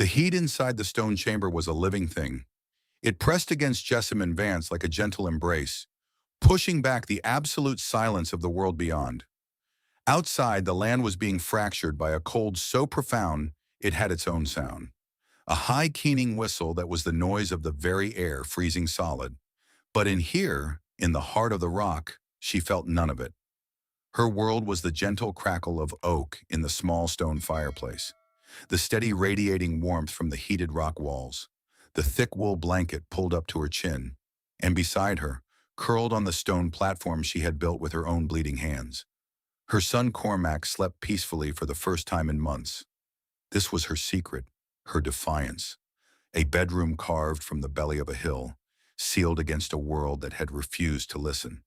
The heat inside the stone chamber was a living thing. It pressed against Jessamine Vance like a gentle embrace, pushing back the absolute silence of the world beyond. Outside, the land was being fractured by a cold so profound it had its own sound. A high keening whistle that was the noise of the very air freezing solid. But in here, in the heart of the rock, she felt none of it. Her world was the gentle crackle of oak in the small stone fireplace, the steady radiating warmth from the heated rock walls, the thick wool blanket pulled up to her chin, and beside her, curled on the stone platform she had built with her own bleeding hands. Her son Cormac slept peacefully for the first time in months. This was her secret, her defiance, a bedroom carved from the belly of a hill, sealed against a world that had refused to listen.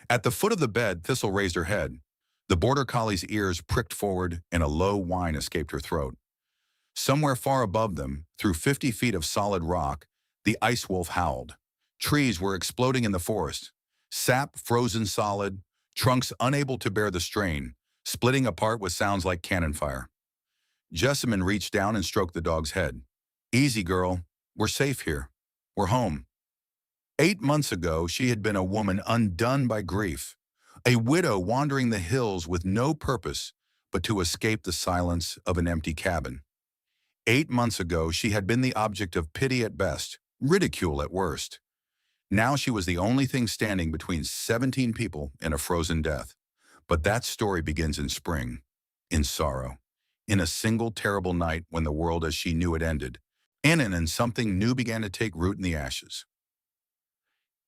At the foot of the bed, Thistle raised her head. The border collie's ears pricked forward and a low whine escaped her throat. Somewhere far above them, through 50 feet of solid rock, the ice wolf howled. Trees were exploding in the forest, sap frozen solid, trunks unable to bear the strain, splitting apart with sounds like cannon fire. Jessamine reached down and stroked the dog's head. "Easy, girl. We're safe here. We're home." 8 months ago, she had been a woman undone by grief, a widow wandering the hills with no purpose but to escape the silence of an empty cabin. 8 months ago, she had been the object of pity at best, ridicule at worst. Now she was the only thing standing between 17 people and a frozen death. But that story begins in spring, in sorrow, in a single terrible night when the world as she knew it ended, and something new began to take root in the ashes.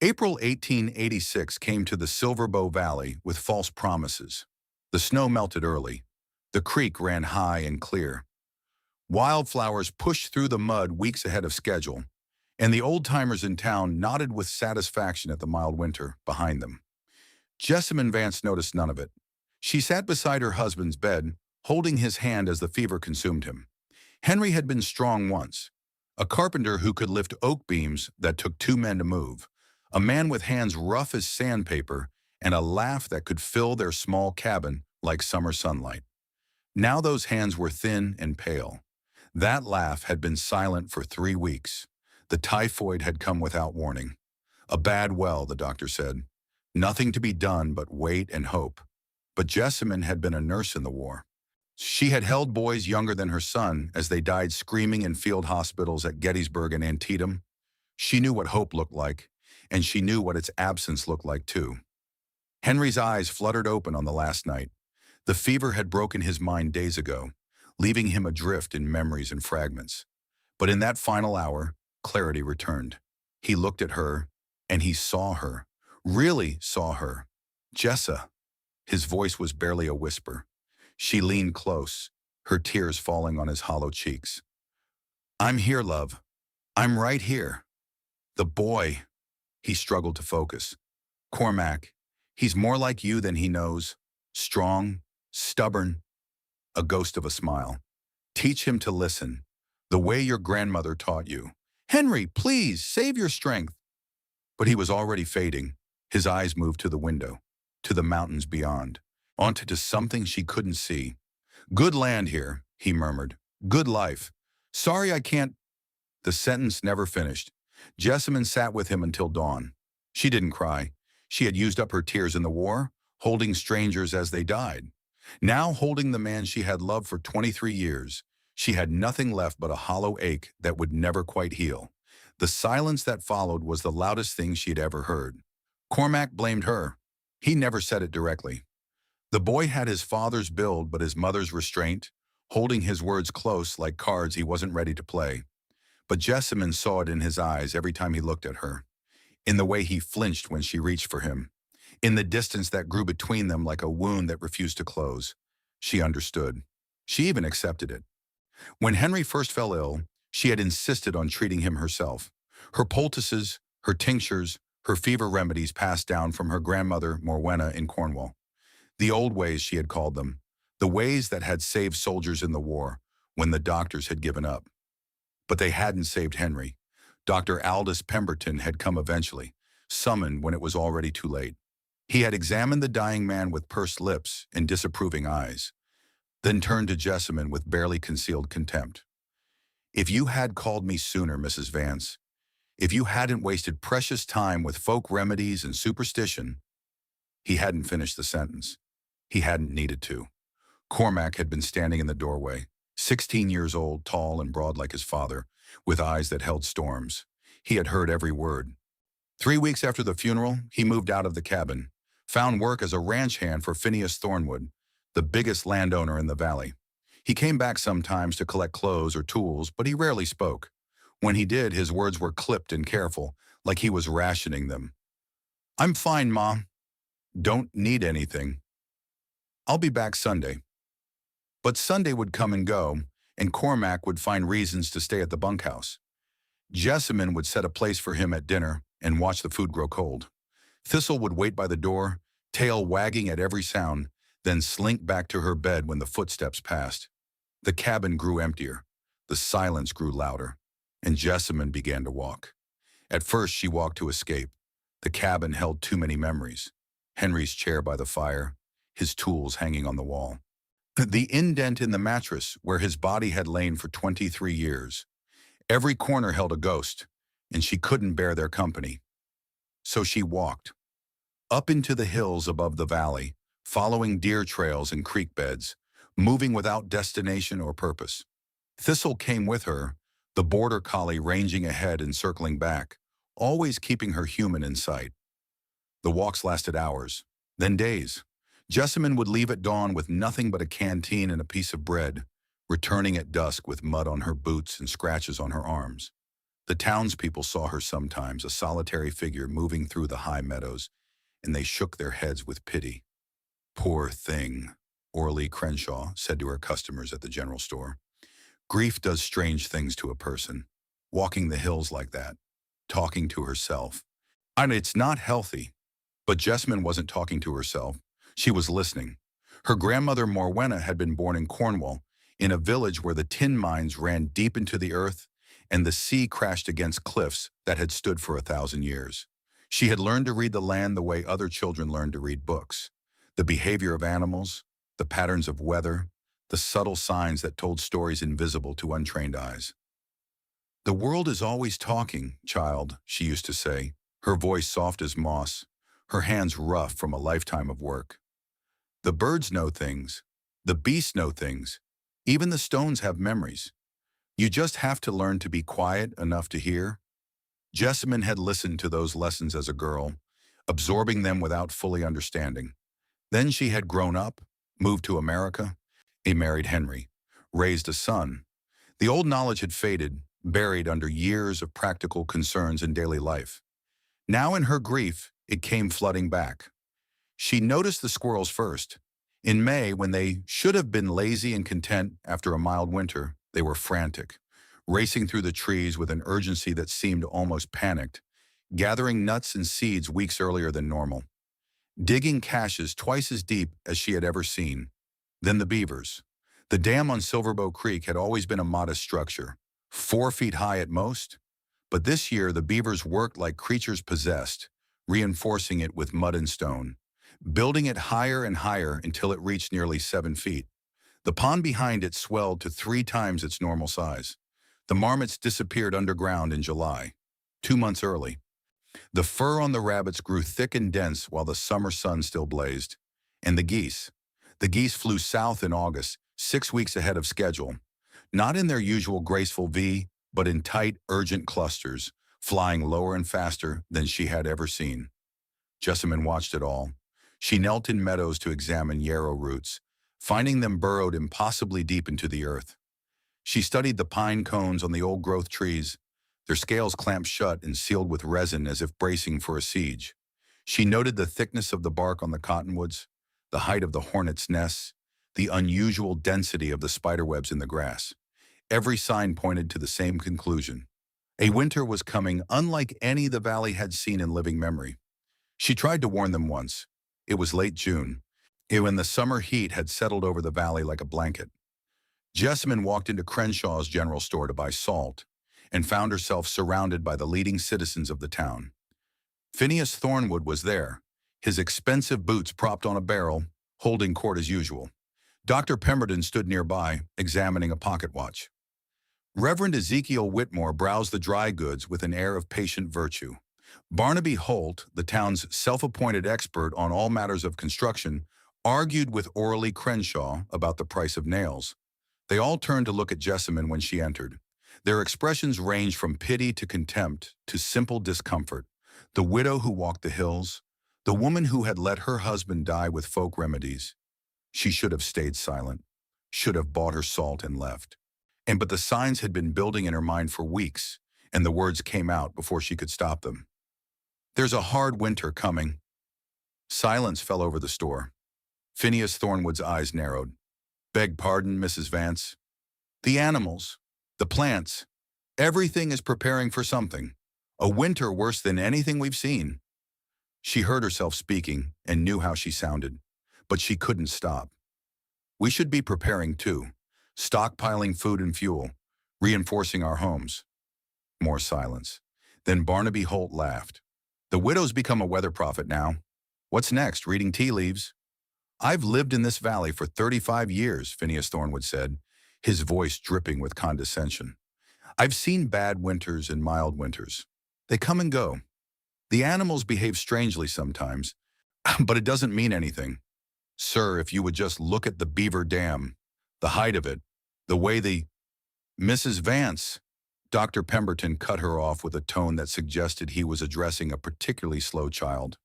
April 1886 came to the Silver Bow Valley with false promises. The snow melted early. The creek ran high and clear. Wildflowers pushed through the mud weeks ahead of schedule, and the old-timers in town nodded with satisfaction at the mild winter behind them. Jessamine Vance noticed none of it. She sat beside her husband's bed, holding his hand as the fever consumed him. Henry had been strong once, a carpenter who could lift oak beams that took 2 men to move, a man with hands rough as sandpaper and a laugh that could fill their small cabin like summer sunlight. Now those hands were thin and pale. That laugh had been silent for 3 weeks. The typhoid had come without warning. A bad well, the doctor said. Nothing to be done but wait and hope. But Jessamine had been a nurse in the war. She had held boys younger than her son as they died screaming in field hospitals at Gettysburg and Antietam. She knew what hope looked like, and she knew what its absence looked like too. Henry's eyes fluttered open on the last night. The fever had broken his mind days ago, leaving him adrift in memories and fragments. But in that final hour, clarity returned. He looked at her, and he saw her, really saw her. "Jessa." His voice was barely a whisper. She leaned close, her tears falling on his hollow cheeks. "I'm here, love. I'm right here." "The boy." He struggled to focus. "Cormac, he's more like you than he knows. Strong, stubborn." A ghost of a smile. "Teach him to listen, the way your grandmother taught you." "Henry, please, save your strength." But he was already fading. His eyes moved to the window, to the mountains beyond, onto something she couldn't see. "Good land here," he murmured. "Good life. Sorry I can't—" The sentence never finished. Jessamine sat with him until dawn. She didn't cry. She had used up her tears in the war, holding strangers as they died. Now, holding the man she had loved for 23 years, she had nothing left but a hollow ache that would never quite heal. The silence that followed was the loudest thing she had ever heard. Cormac blamed her. He never said it directly. The boy had his father's build but his mother's restraint, holding his words close like cards he wasn't ready to play. But Jessamine saw it in his eyes every time he looked at her, in the way he flinched when she reached for him, in the distance that grew between them like a wound that refused to close. She understood. She even accepted it. When Henry first fell ill, she had insisted on treating him herself. Her poultices, her tinctures, her fever remedies passed down from her grandmother Morwenna in Cornwall. The old ways, she had called them, the ways that had saved soldiers in the war when the doctors had given up. But they hadn't saved Henry. Dr. Aldous Pemberton had come eventually, summoned when it was already too late. He had examined the dying man with pursed lips and disapproving eyes, then turned to Jessamine with barely concealed contempt. If you had called me sooner, Mrs. Vance, if you hadn't wasted precious time with folk remedies and superstition, he hadn't finished the sentence. He hadn't needed to. Cormac had been standing in the doorway, 16 years old, tall and broad like his father, with eyes that held storms. He had heard every word. 3 weeks after the funeral, he moved out of the cabin, found work as a ranch hand for Phineas Thornwood, the biggest landowner in the valley. He came back sometimes to collect clothes or tools, but he rarely spoke. When he did, his words were clipped and careful, like he was rationing them. "I'm fine, Ma. Don't need anything. I'll be back Sunday." But Sunday would come and go, and Cormac would find reasons to stay at the bunkhouse. Jessamine would set a place for him at dinner and watch the food grow cold. Thistle would wait by the door, tail wagging at every sound, then slink back to her bed when the footsteps passed. The cabin grew emptier. The silence grew louder, and Jessamine began to walk. At first, she walked to escape. The cabin held too many memories. Henry's chair by the fire, his tools hanging on the wall. The indent in the mattress where his body had lain for 23 years. Every corner held a ghost, and she couldn't bear their company. So she walked. Up into the hills above the valley, following deer trails and creek beds, moving without destination or purpose. Thistle came with her, the border collie ranging ahead and circling back, always keeping her human in sight. The walks lasted hours, then days. Jessamine would leave at dawn with nothing but a canteen and a piece of bread, returning at dusk with mud on her boots and scratches on her arms. The townspeople saw her sometimes, a solitary figure moving through the high meadows, and they shook their heads with pity. "Poor thing," Orly Crenshaw said to her customers at the general store. "Grief does strange things to a person, walking the hills like that, talking to herself. And it's not healthy." But Jessamine wasn't talking to herself. She was listening. Her grandmother Morwenna had been born in Cornwall, in a village where the tin mines ran deep into the earth and the sea crashed against cliffs that had stood for 1,000 years. She had learned to read the land the way other children learned to read books. The behavior of animals, the patterns of weather, the subtle signs that told stories invisible to untrained eyes. "The world is always talking, child," she used to say, her voice soft as moss, her hands rough from a lifetime of work. "The birds know things. The beasts know things. Even the stones have memories. You just have to learn to be quiet enough to hear." Jessamine had listened to those lessons as a girl, absorbing them without fully understanding. Then she had grown up, moved to America, married Henry, raised a son. The old knowledge had faded, buried under years of practical concerns in daily life. Now in her grief, it came flooding back. She noticed the squirrels first. In May, when they should have been lazy and content after a mild winter, they were frantic, racing through the trees with an urgency that seemed almost panicked, gathering nuts and seeds weeks earlier than normal, digging caches twice as deep as she had ever seen. Then the beavers. The dam on Silverbow Creek had always been a modest structure, 4 feet high at most, but this year the beavers worked like creatures possessed, reinforcing it with mud and stone, building it higher and higher until it reached nearly 7 feet. The pond behind it swelled to 3 times its normal size. The marmots disappeared underground in July, 2 months early. The fur on the rabbits grew thick and dense while the summer sun still blazed. And the geese. The geese flew south in August, 6 weeks ahead of schedule, not in their usual graceful V, but in tight, urgent clusters, flying lower and faster than she had ever seen. Jessamine watched it all. She knelt in meadows to examine yarrow roots, finding them burrowed impossibly deep into the earth. She studied the pine cones on the old-growth trees, their scales clamped shut and sealed with resin as if bracing for a siege. She noted the thickness of the bark on the cottonwoods, the height of the hornets' nests, the unusual density of the spiderwebs in the grass. Every sign pointed to the same conclusion. A winter was coming unlike any the valley had seen in living memory. She tried to warn them once. It was late June, when the summer heat had settled over the valley like a blanket. Jessamine walked into Crenshaw's general store to buy salt and found herself surrounded by the leading citizens of the town. Phineas Thornwood was there, his expensive boots propped on a barrel, holding court as usual. Dr. Pemberton stood nearby, examining a pocket watch. Reverend Ezekiel Whitmore browsed the dry goods with an air of patient virtue. Barnaby Holt, the town's self-appointed expert on all matters of construction, argued with Orally Crenshaw about the price of nails. They all turned to look at Jessamine when she entered. Their expressions ranged from pity to contempt to simple discomfort. The widow who walked the hills, the woman who had let her husband die with folk remedies. She should have stayed silent, should have bought her salt and left. But the signs had been building in her mind for weeks, and the words came out before she could stop them. There's a hard winter coming. Silence fell over the store. Phineas Thornwood's eyes narrowed. Beg pardon, Mrs. Vance. The animals, the plants, everything is preparing for something. A winter worse than anything we've seen. She heard herself speaking and knew how she sounded, but she couldn't stop. We should be preparing too, stockpiling food and fuel, reinforcing our homes. More silence. Then Barnaby Holt laughed. The widow's become a weather prophet now. What's next, reading tea leaves? I've lived in this valley for 35 years, Phineas Thornwood said, his voice dripping with condescension. I've seen bad winters and mild winters. They come and go. The animals behave strangely sometimes, but it doesn't mean anything. Sir, if you would just look at the Beaver Dam, the height of it, the way Mrs. Vance, Dr. Pemberton cut her off with a tone that suggested he was addressing a particularly slow child.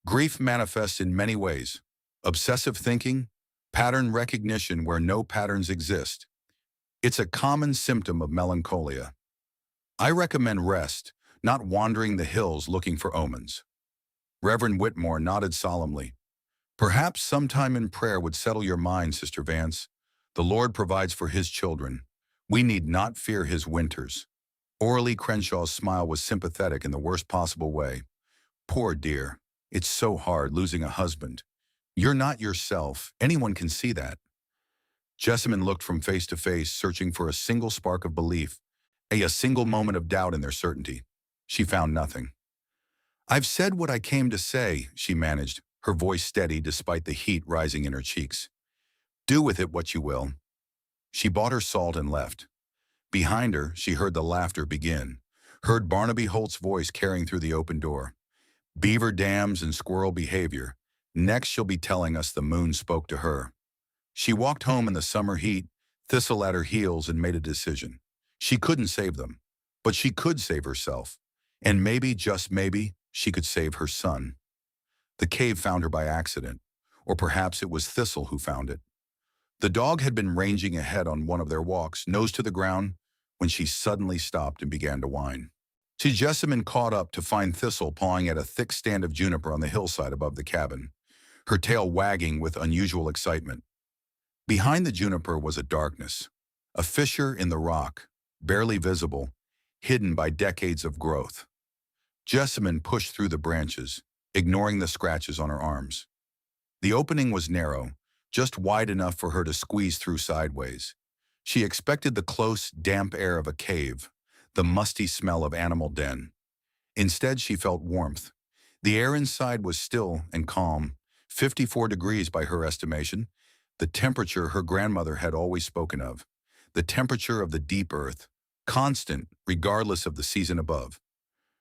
Grief manifests in many ways. Obsessive thinking, pattern recognition where no patterns exist. It's a common symptom of melancholia. I recommend rest, not wandering the hills looking for omens. Reverend Whitmore nodded solemnly. Perhaps sometime in prayer would settle your mind, Sister Vance. The Lord provides for his children. We need not fear his winters. Orally Crenshaw's smile was sympathetic in the worst possible way. Poor dear, it's so hard losing a husband. You're not yourself. Anyone can see that. Jessamine looked from face to face, searching for a single spark of belief, a single moment of doubt in their certainty. She found nothing. I've said what I came to say, she managed, her voice steady despite the heat rising in her cheeks. Do with it what you will. She bought her salt and left. Behind her, she heard the laughter begin, heard Barnaby Holt's voice carrying through the open door. Beaver dams and squirrel behavior. Next she'll be telling us the moon spoke to her. She walked home in the summer heat, Thistle at her heels, and made a decision. She couldn't save them, but she could save herself. And maybe, just maybe, she could save her son. The cave found her by accident, or perhaps it was Thistle who found it. The dog had been ranging ahead on one of their walks, nose to the ground, when she suddenly stopped and began to whine. Jessamine caught up to find Thistle pawing at a thick stand of juniper on the hillside above the cabin, her tail wagging with unusual excitement. Behind the juniper was a darkness, a fissure in the rock, barely visible, hidden by decades of growth. Jessamine pushed through the branches, ignoring the scratches on her arms. The opening was narrow, just wide enough for her to squeeze through sideways. She expected the close, damp air of a cave, the musty smell of animal den. Instead, she felt warmth. The air inside was still and calm, 54 degrees by her estimation, the temperature her grandmother had always spoken of, the temperature of the deep earth, constant regardless of the season above.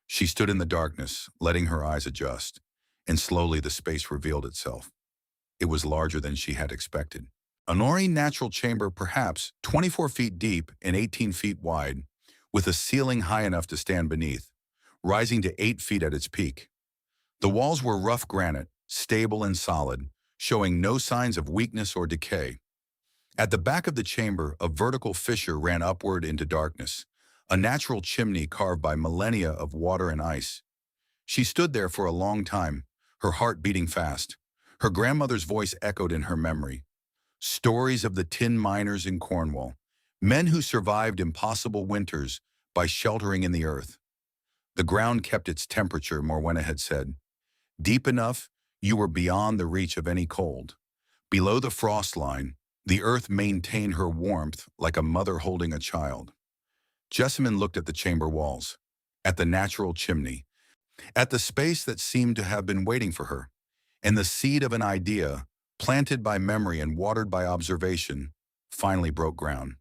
She stood in the darkness, letting her eyes adjust, and slowly the space revealed itself. It was larger than she had expected. An ordinary natural chamber, perhaps 24 feet deep and 18 feet wide, with a ceiling high enough to stand beneath, rising to 8 feet at its peak. The walls were rough granite, stable and solid, showing no signs of weakness or decay. At the back of the chamber, a vertical fissure ran upward into darkness, a natural chimney carved by millennia of water and ice. She stood there for a long time, her heart beating fast. Her grandmother's voice echoed in her memory. Stories of the tin miners in Cornwall, men who survived impossible winters by sheltering in the earth. The ground kept its temperature, Morwenna had said. Deep enough, you were beyond the reach of any cold. Below the frost line, the earth maintained her warmth like a mother holding a child. Jessamine looked at the chamber walls, at the natural chimney, at the space that seemed to have been waiting for her, and the seed of an idea, planted by memory and watered by observation, finally broke ground.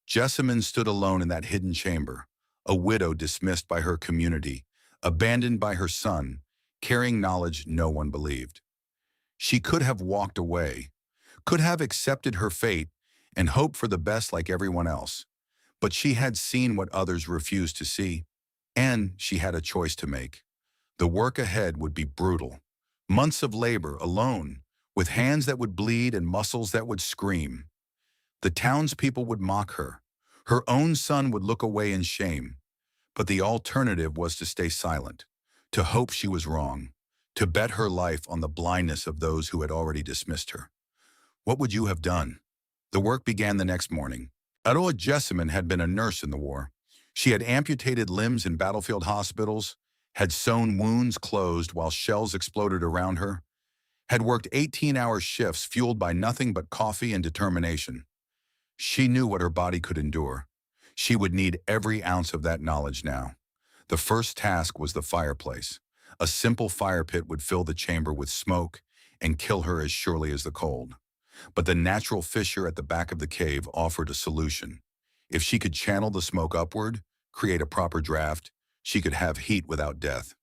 Jessamine stood alone in that hidden chamber, a widow dismissed by her community, abandoned by her son, carrying knowledge no one believed. She could have walked away, could have accepted her fate and hoped for the best like everyone else. But she had seen what others refused to see, and she had a choice to make. The work ahead would be brutal. Months of labor alone, with hands that would bleed and muscles that would scream. The townspeople would mock her. Her own son would look away in shame. But the alternative was to stay silent, to hope she was wrong, to bet her life on the blindness of those who had already dismissed her. What would you have done? The work began the next morning. Aroa Jessamine had been a nurse in the war. She had amputated limbs in battlefield hospitals, had sewn wounds closed while shells exploded around her, had worked 18-hour shifts fueled by nothing but coffee and determination. She knew what her body could endure. She would need every ounce of that knowledge now. The first task was the fireplace. A simple fire pit would fill the chamber with smoke and kill her as surely as the cold. But the natural fissure at the back of the cave offered a solution. If she could channel the smoke upward, create a proper draft, she could have heat without death.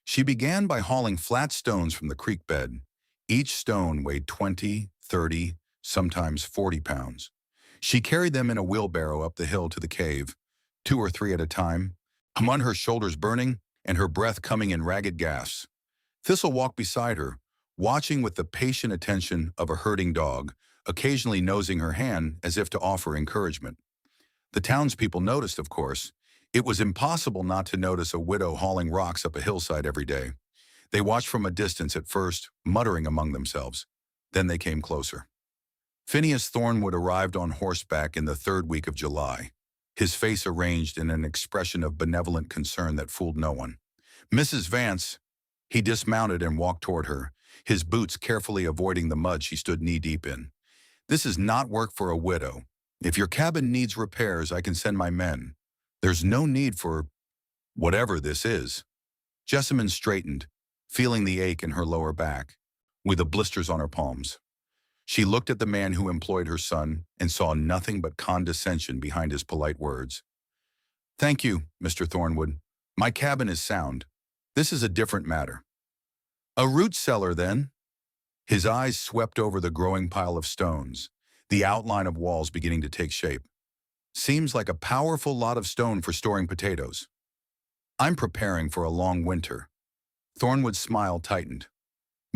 She began by hauling flat stones from the creek bed. Each stone weighed 20, 30, sometimes 40 pounds. She carried them in a wheelbarrow up the hill to the cave, 2 or 3 at a time, among her shoulders burning and her breath coming in ragged gasps. Thistle walked beside her, watching with the patient attention of a herding dog, occasionally nosing her hand as if to offer encouragement. The townspeople noticed, of course. It was impossible not to notice a widow hauling rocks up a hillside every day. They watched from a distance at first, muttering among themselves. Then they came closer. Phineas Thornwood arrived on horseback in the 3rd week of July, his face arranged in an expression of benevolent concern that fooled no one. Mrs. Vance, he dismounted and walked toward her, his boots carefully avoiding the mud she stood knee-deep in. This is not work for a widow. If your cabin needs repairs, I can send my men. There's no need for whatever this is. Jessamine straightened, feeling the ache in her lower back, with the blisters on her palms. She looked at the man who employed her son and saw nothing but condescension behind his polite words. Thank you, Mr. Thornwood. My cabin is sound. This is a different matter. A root cellar, then? His eyes swept over the growing pile of stones, the outline of walls beginning to take shape. Seems like a powerful lot of stone for storing potatoes. I'm preparing for a long winter. Thornwood's smile tightened.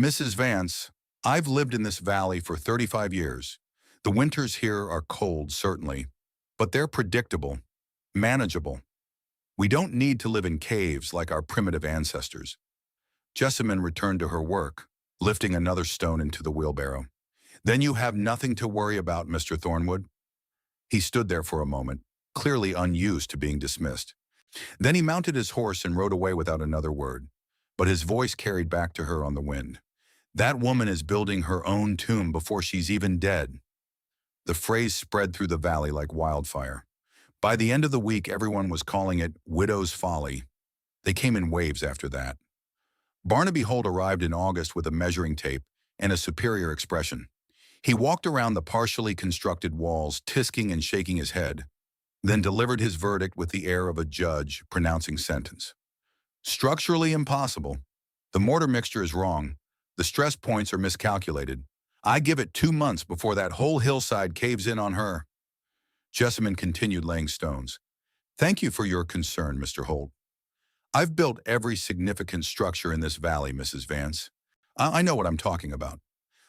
Mrs. Vance, I've lived in this valley for 35 years. The winters here are cold, certainly, but they're predictable, manageable. We don't need to live in caves like our primitive ancestors. Jessamine returned to her work, lifting another stone into the wheelbarrow. Then you have nothing to worry about, Mr. Thornwood. He stood there for a moment, clearly unused to being dismissed. Then he mounted his horse and rode away without another word, but his voice carried back to her on the wind. That woman is building her own tomb before she's even dead. The phrase spread through the valley like wildfire. By the end of the week, everyone was calling it widow's folly. They came in waves after that. Barnaby Holt arrived in August with a measuring tape and a superior expression. He walked around the partially constructed walls, tisking and shaking his head, then delivered his verdict with the air of a judge pronouncing sentence. Structurally impossible. The mortar mixture is wrong. The stress points are miscalculated. I give it 2 months before that whole hillside caves in on her. Jessamine continued laying stones. Thank you for your concern, Mr. Holt. I've built every significant structure in this valley, Mrs. Vance. I know what I'm talking about.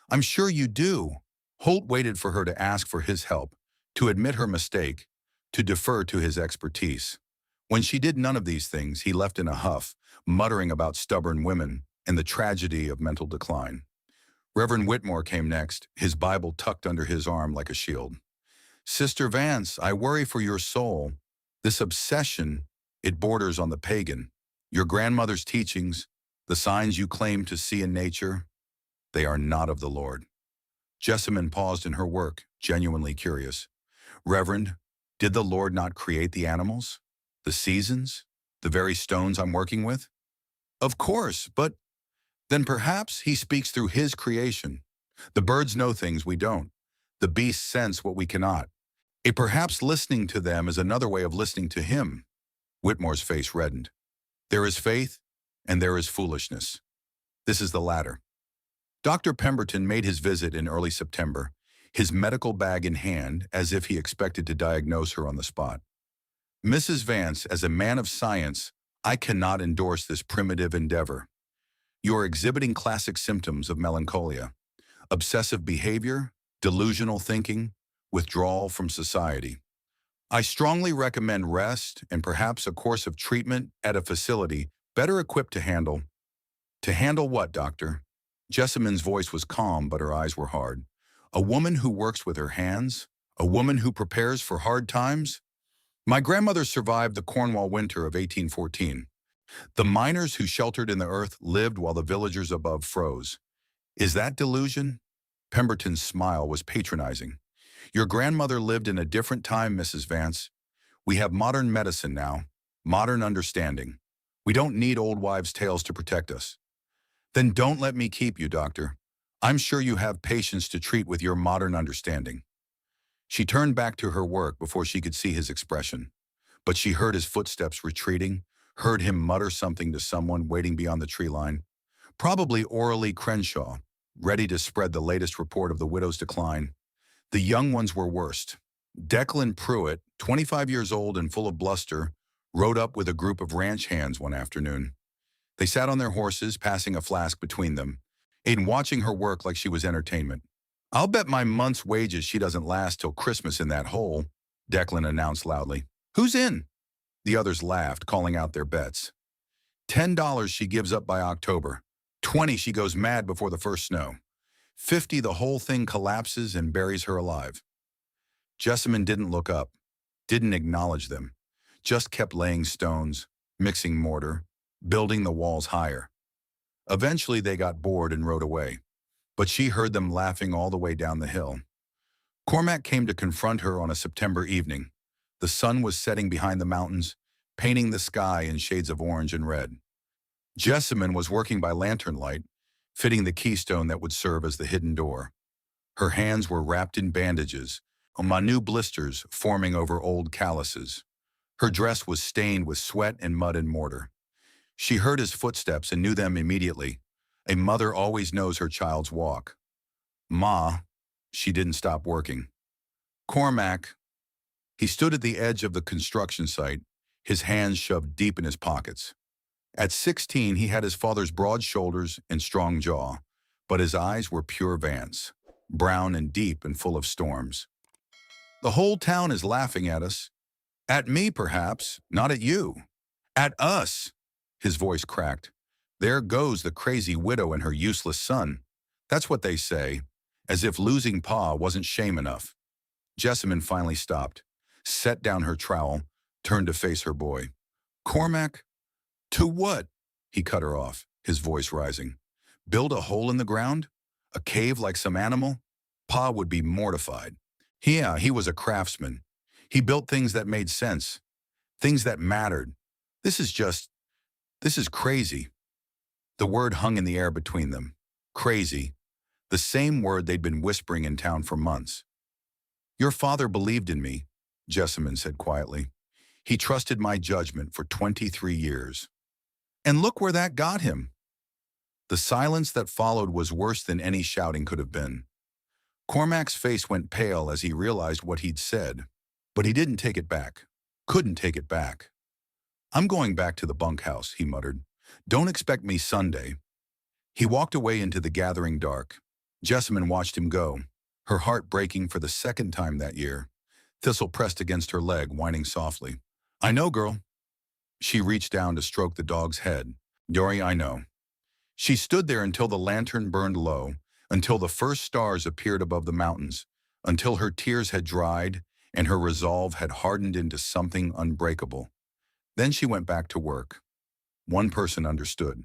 I'm sure you do. Holt waited for her to ask for his help, to admit her mistake, to defer to his expertise. When she did none of these things, he left in a huff, muttering about stubborn women and the tragedy of mental decline. Reverend Whitmore came next, his Bible tucked under his arm like a shield. Sister Vance, I worry for your soul. This obsession, it borders on the pagan. Your grandmother's teachings, the signs you claim to see in nature, they are not of the Lord. Jessamine paused in her work, genuinely curious. Reverend, did the Lord not create the animals, the seasons, the very stones I'm working with? Of course, but then perhaps he speaks through his creation. The birds know things we don't. The beasts sense what we cannot. A perhaps listening to them is another way of listening to him. Whitmore's face reddened. There is faith, and there is foolishness. This is the latter. Dr. Pemberton made his visit in early September, his medical bag in hand, as if he expected to diagnose her on the spot. Mrs. Vance, as a man of science, I cannot endorse this primitive endeavor. You are exhibiting classic symptoms of melancholia, obsessive behavior, delusional thinking, withdrawal from society. I strongly recommend rest and perhaps a course of treatment at a facility better equipped to handle. To handle what, doctor? Jessamyn's voice was calm, but her eyes were hard. A woman who works with her hands? A woman who prepares for hard times? My grandmother survived the Cornwall winter of 1814. The miners who sheltered in the earth lived while the villagers above froze. Is that delusion? Pemberton's smile was patronizing. Your grandmother lived in a different time, Mrs. Vance. We have modern medicine now, modern understanding. We don't need old wives' tales to protect us. Then don't let me keep you, doctor. I'm sure you have patience to treat with your modern understanding. She turned back to her work before she could see his expression. But she heard his footsteps retreating, heard him mutter something to someone waiting beyond the tree line. Probably Oralee Crenshaw, ready to spread the latest report of the widow's decline. The young ones were worst. Declan Pruitt, 25 years old and full of bluster, rode up with a group of ranch hands one afternoon. They sat on their horses, passing a flask between them, and watching her work like she was entertainment. I'll bet my month's wages she doesn't last till Christmas in that hole, Declan announced loudly. Who's in? The others laughed, calling out their bets. $10 she gives up by October. 20 she goes mad before the first snow. 50 the whole thing collapses and buries her alive. Jessamyn didn't look up, didn't acknowledge them, just kept laying stones, mixing mortar, building the walls higher. Eventually they got bored and rode away, but she heard them laughing all the way down the hill. Cormac came to confront her on a September evening. The sun was setting behind the mountains, painting the sky in shades of orange and red. Jessamyn was working by lantern light, fitting the keystone that would serve as the hidden door. Her hands were wrapped in bandages, minute blisters forming over old calluses. Her dress was stained with sweat and mud and mortar. She heard his footsteps and knew them immediately. A mother always knows her child's walk. Ma, she didn't stop working. Cormac, he stood at the edge of the construction site, his hands shoved deep in his pockets. At 16, he had his father's broad shoulders and strong jaw, but his eyes were pure Vance, brown and deep and full of storms. The whole town is laughing at us. At me, perhaps, not at you. At us, his voice cracked. There goes the crazy widow and her useless son. That's what they say, as if losing Pa wasn't shame enough. Jessamyn finally stopped, set down her trowel, turned to face her boy. Cormac? To what? He cut her off, his voice rising. Build a hole in the ground? A cave like some animal? Pa would be mortified. Yeah, he was a craftsman. He built things that made sense, things that mattered. This is crazy. The word hung in the air between them. Crazy. The same word they'd been whispering in town for months. Your father believed in me, Jessamyn said quietly. He trusted my judgment for 23 years. And look where that got him. The silence that followed was worse than any shouting could have been. Cormac's face went pale as he realized what he'd said, but he didn't take it back. Couldn't take it back. I'm going back to the bunkhouse, he muttered. Don't expect me Sunday. He walked away into the gathering dark. Jessamyn watched him go, her heart breaking for the second time that year. Thistle pressed against her leg, whining softly. I know, girl. She reached down to stroke the dog's head. Dory, I know. She stood there until the lantern burned low, until the first stars appeared above the mountains, until her tears had dried and her resolve had hardened into something unbreakable. Then she went back to work. One person understood.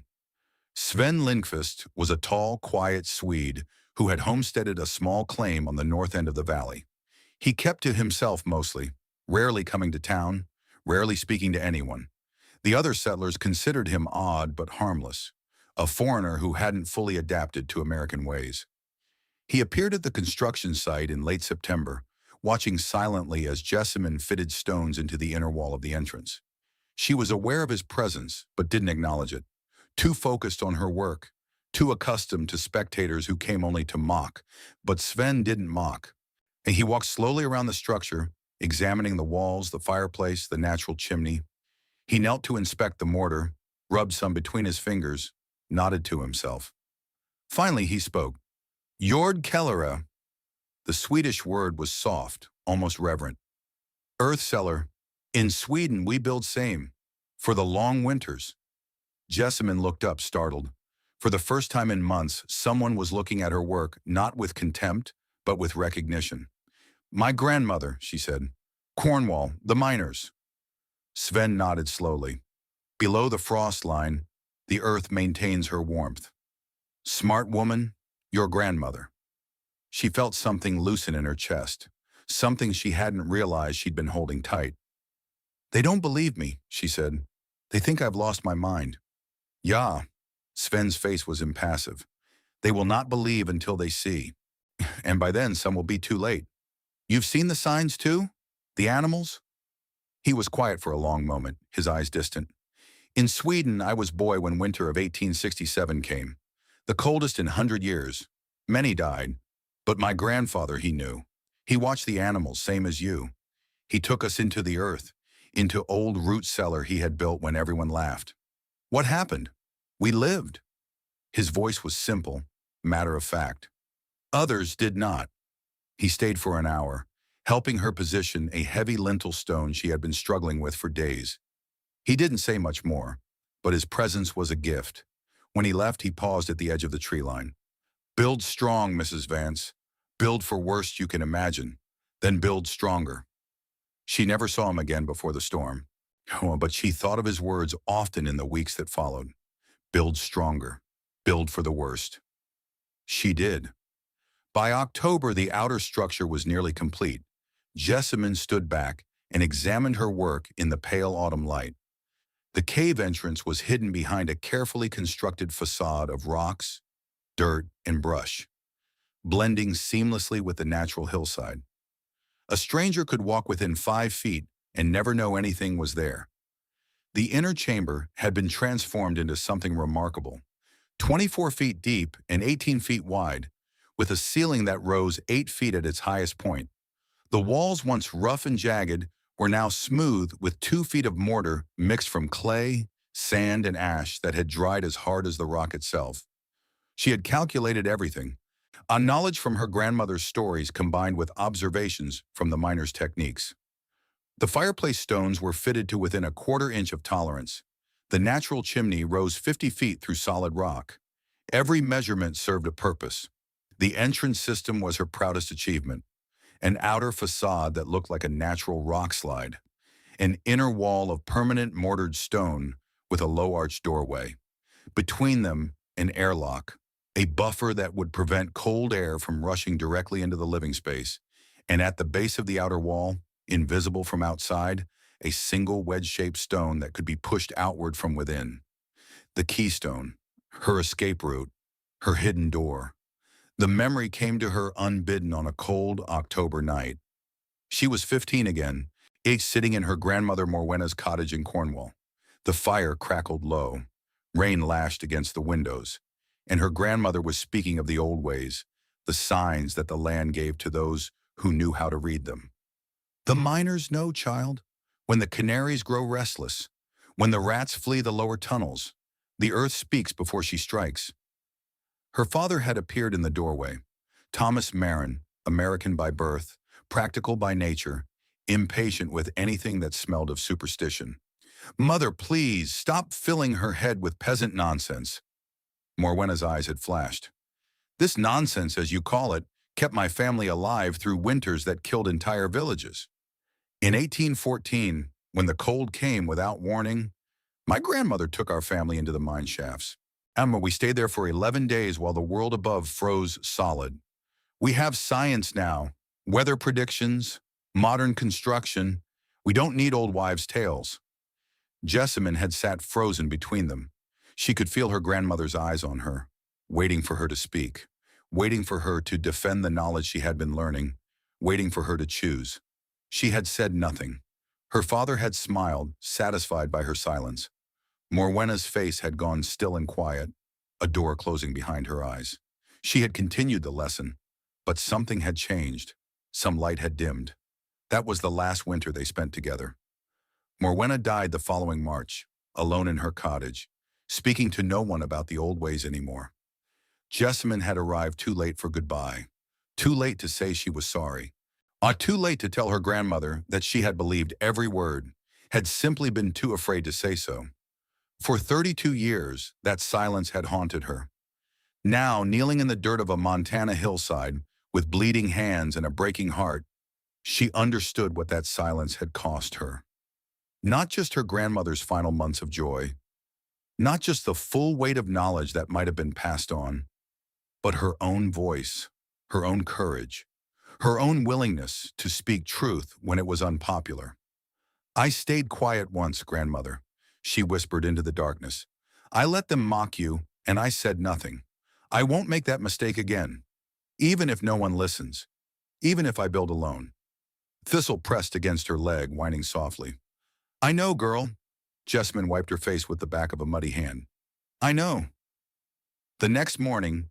Sven Lindqvist was a tall, quiet Swede who had homesteaded a small claim on the north end of the valley. He kept to himself mostly, rarely coming to town, rarely speaking to anyone. The other settlers considered him odd but harmless, a foreigner who hadn't fully adapted to American ways. He appeared at the construction site in late September, watching silently as Jessamine fitted stones into the inner wall of the entrance. She was aware of his presence, but didn't acknowledge it. Too focused on her work, too accustomed to spectators who came only to mock. But Sven didn't mock. And he walked slowly around the structure, examining the walls, the fireplace, the natural chimney. He knelt to inspect the mortar, rubbed some between his fingers, nodded to himself. Finally, he spoke. Jord Kellera. The Swedish word was soft, almost reverent. Earth cellar. In Sweden, we build same. For the long winters. Jessamine looked up, startled. For the first time in months, someone was looking at her work, not with contempt, but with recognition. My grandmother, she said. Cornwall, the miners. Sven nodded slowly. Below the frost line, the earth maintains her warmth. Smart woman, your grandmother. She felt something loosen in her chest, something she hadn't realized she'd been holding tight. They don't believe me, she said. They think I've lost my mind. Yeah, Sven's face was impassive. They will not believe until they see. And by then, some will be too late. You've seen the signs too? The animals? He was quiet for a long moment, his eyes distant. In Sweden, I was boy when winter of 1867 came. The coldest in 100 years. Many died. But my grandfather, he knew. He watched the animals, same as you. He took us into the earth, into old root cellar he had built when everyone laughed. What happened? We lived. His voice was simple, matter of fact. Others did not. He stayed for an hour, helping her position a heavy lintel stone she had been struggling with for days. He didn't say much more, but his presence was a gift. When he left, he paused at the edge of the tree line. Build strong, Mrs. Vance. Build for worst you can imagine. Then build stronger. She never saw him again before the storm. Oh, but she thought of his words often in the weeks that followed. Build stronger. Build for the worst. She did. By October, the outer structure was nearly complete. Jessamine stood back and examined her work in the pale autumn light. The cave entrance was hidden behind a carefully constructed facade of rocks, dirt, and brush, blending seamlessly with the natural hillside. A stranger could walk within 5 feet and never know anything was there. The inner chamber had been transformed into something remarkable. 24 feet deep and 18 feet wide, with a ceiling that rose 8 feet at its highest point. The walls, once rough and jagged, were now smooth with 2 feet of mortar mixed from clay, sand, and ash that had dried as hard as the rock itself. She had calculated everything, a knowledge from her grandmother's stories combined with observations from the miners' techniques. The fireplace stones were fitted to within a 1/4 inch of tolerance. The natural chimney rose 50 feet through solid rock. Every measurement served a purpose. The entrance system was her proudest achievement. An outer facade that looked like a natural rock slide. An inner wall of permanent mortared stone with a low-arched doorway. Between them, an airlock, a buffer that would prevent cold air from rushing directly into the living space. And at the base of the outer wall, invisible from outside, a single wedge-shaped stone that could be pushed outward from within. The keystone, her escape route, her hidden door. The memory came to her unbidden on a cold October night. She was 15 again, sitting in her grandmother Morwenna's cottage in Cornwall. The fire crackled low. Rain lashed against the windows. And her grandmother was speaking of the old ways, the signs that the land gave to those who knew how to read them. The miners know, child. When the canaries grow restless, when the rats flee the lower tunnels, the earth speaks before she strikes. Her father had appeared in the doorway. Thomas Marin, American by birth, practical by nature, impatient with anything that smelled of superstition. Mother, please, stop filling her head with peasant nonsense. Morwenna's eyes had flashed. This nonsense, as you call it, kept my family alive through winters that killed entire villages. In 1814, when the cold came without warning, my grandmother took our family into the mine shafts. Emma, we stayed there for 11 days while the world above froze solid. We have science now, weather predictions, modern construction. We don't need old wives' tales. Jessamine had sat frozen between them. She could feel her grandmother's eyes on her, waiting for her to speak, waiting for her to defend the knowledge she had been learning, waiting for her to choose. She had said nothing. Her father had smiled, satisfied by her silence. Morwena's face had gone still and quiet, a door closing behind her eyes. She had continued the lesson, but something had changed. Some light had dimmed. That was the last winter they spent together. Morwena died the following March, alone in her cottage, speaking to no one about the old ways anymore. Jessamine had arrived too late for goodbye, too late to say she was sorry, too late to tell her grandmother that she had believed every word, had simply been too afraid to say so. For 32 years, that silence had haunted her. Now, kneeling in the dirt of a Montana hillside, with bleeding hands and a breaking heart, she understood what that silence had cost her. Not just her grandmother's final months of joy, not just the full weight of knowledge that might have been passed on, but her own voice, her own courage, her own willingness to speak truth when it was unpopular. "I stayed quiet once, grandmother," she whispered into the darkness. "I let them mock you, and I said nothing. I won't make that mistake again, even if no one listens, even if I build alone." Thistle pressed against her leg, whining softly. "I know, girl." Jessamine wiped her face with the back of a muddy hand. "I know." The next morning,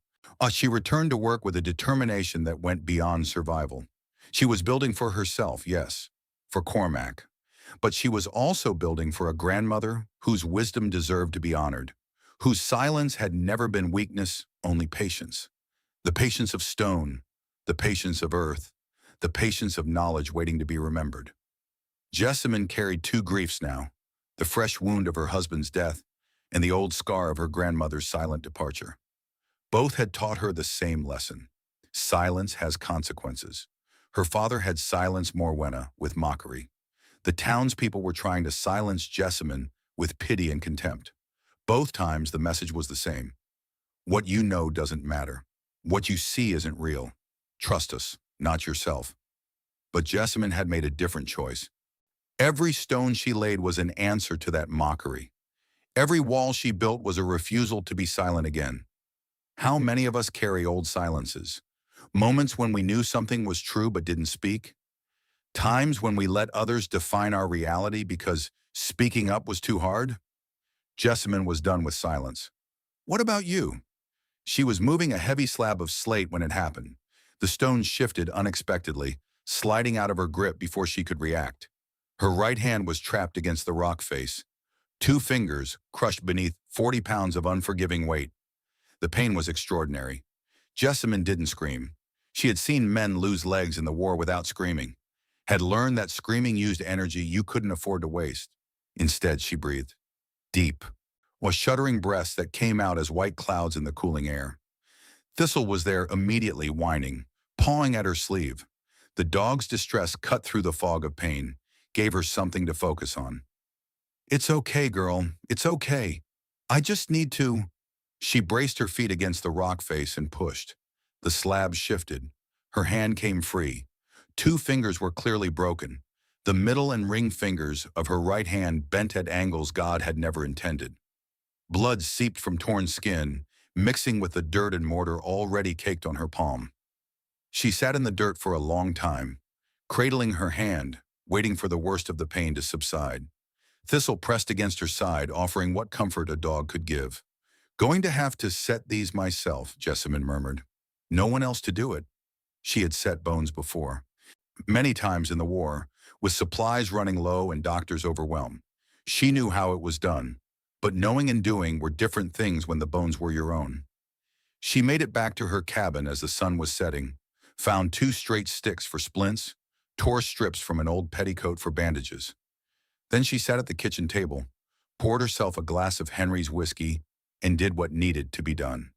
she returned to work with a determination that went beyond survival. She was building for herself, yes, for Cormac. But she was also building for a grandmother whose wisdom deserved to be honored, whose silence had never been weakness, only patience. The patience of stone, the patience of earth, the patience of knowledge waiting to be remembered. Jessamine carried two griefs now, the fresh wound of her husband's death and the old scar of her grandmother's silent departure. Both had taught her the same lesson. Silence has consequences. Her father had silenced Morwena with mockery. The townspeople were trying to silence Jessamine with pity and contempt. Both times the message was the same. What you know doesn't matter. What you see isn't real. Trust us, not yourself. But Jessamine had made a different choice. Every stone she laid was an answer to that mockery. Every wall she built was a refusal to be silent again. How many of us carry old silences? Moments when we knew something was true but didn't speak? Times when we let others define our reality because speaking up was too hard? Jessamine was done with silence. "What about you?" She was moving a heavy slab of slate when it happened. The stone shifted unexpectedly, sliding out of her grip before she could react. Her right hand was trapped against the rock face. Two fingers crushed beneath 40 pounds of unforgiving weight. The pain was extraordinary. Jessamine didn't scream. She had seen men lose legs in the war without screaming, had learned that screaming used energy you couldn't afford to waste. Instead, she breathed. Deep, with shuddering breaths that came out as white clouds in the cooling air. Thistle was there immediately, whining, pawing at her sleeve. The dog's distress cut through the fog of pain, gave her something to focus on. "It's okay, girl. It's okay. I just need to." She braced her feet against the rock face and pushed. The slab shifted. Her hand came free. Two fingers were clearly broken. The middle and ring fingers of her right hand bent at angles God had never intended. Blood seeped from torn skin, mixing with the dirt and mortar already caked on her palm. She sat in the dirt for a long time, cradling her hand, waiting for the worst of the pain to subside. Thistle pressed against her side, offering what comfort a dog could give. "Going to have to set these myself," Jessamine murmured. "No one else to do it." She had set bones before. Many times in the war, with supplies running low and doctors overwhelmed. She knew how it was done, but knowing and doing were different things when the bones were your own. She made it back to her cabin as the sun was setting, found two straight sticks for splints, tore strips from an old petticoat for bandages. Then she sat at the kitchen table, poured herself a glass of Henry's whiskey, and did what needed to be done.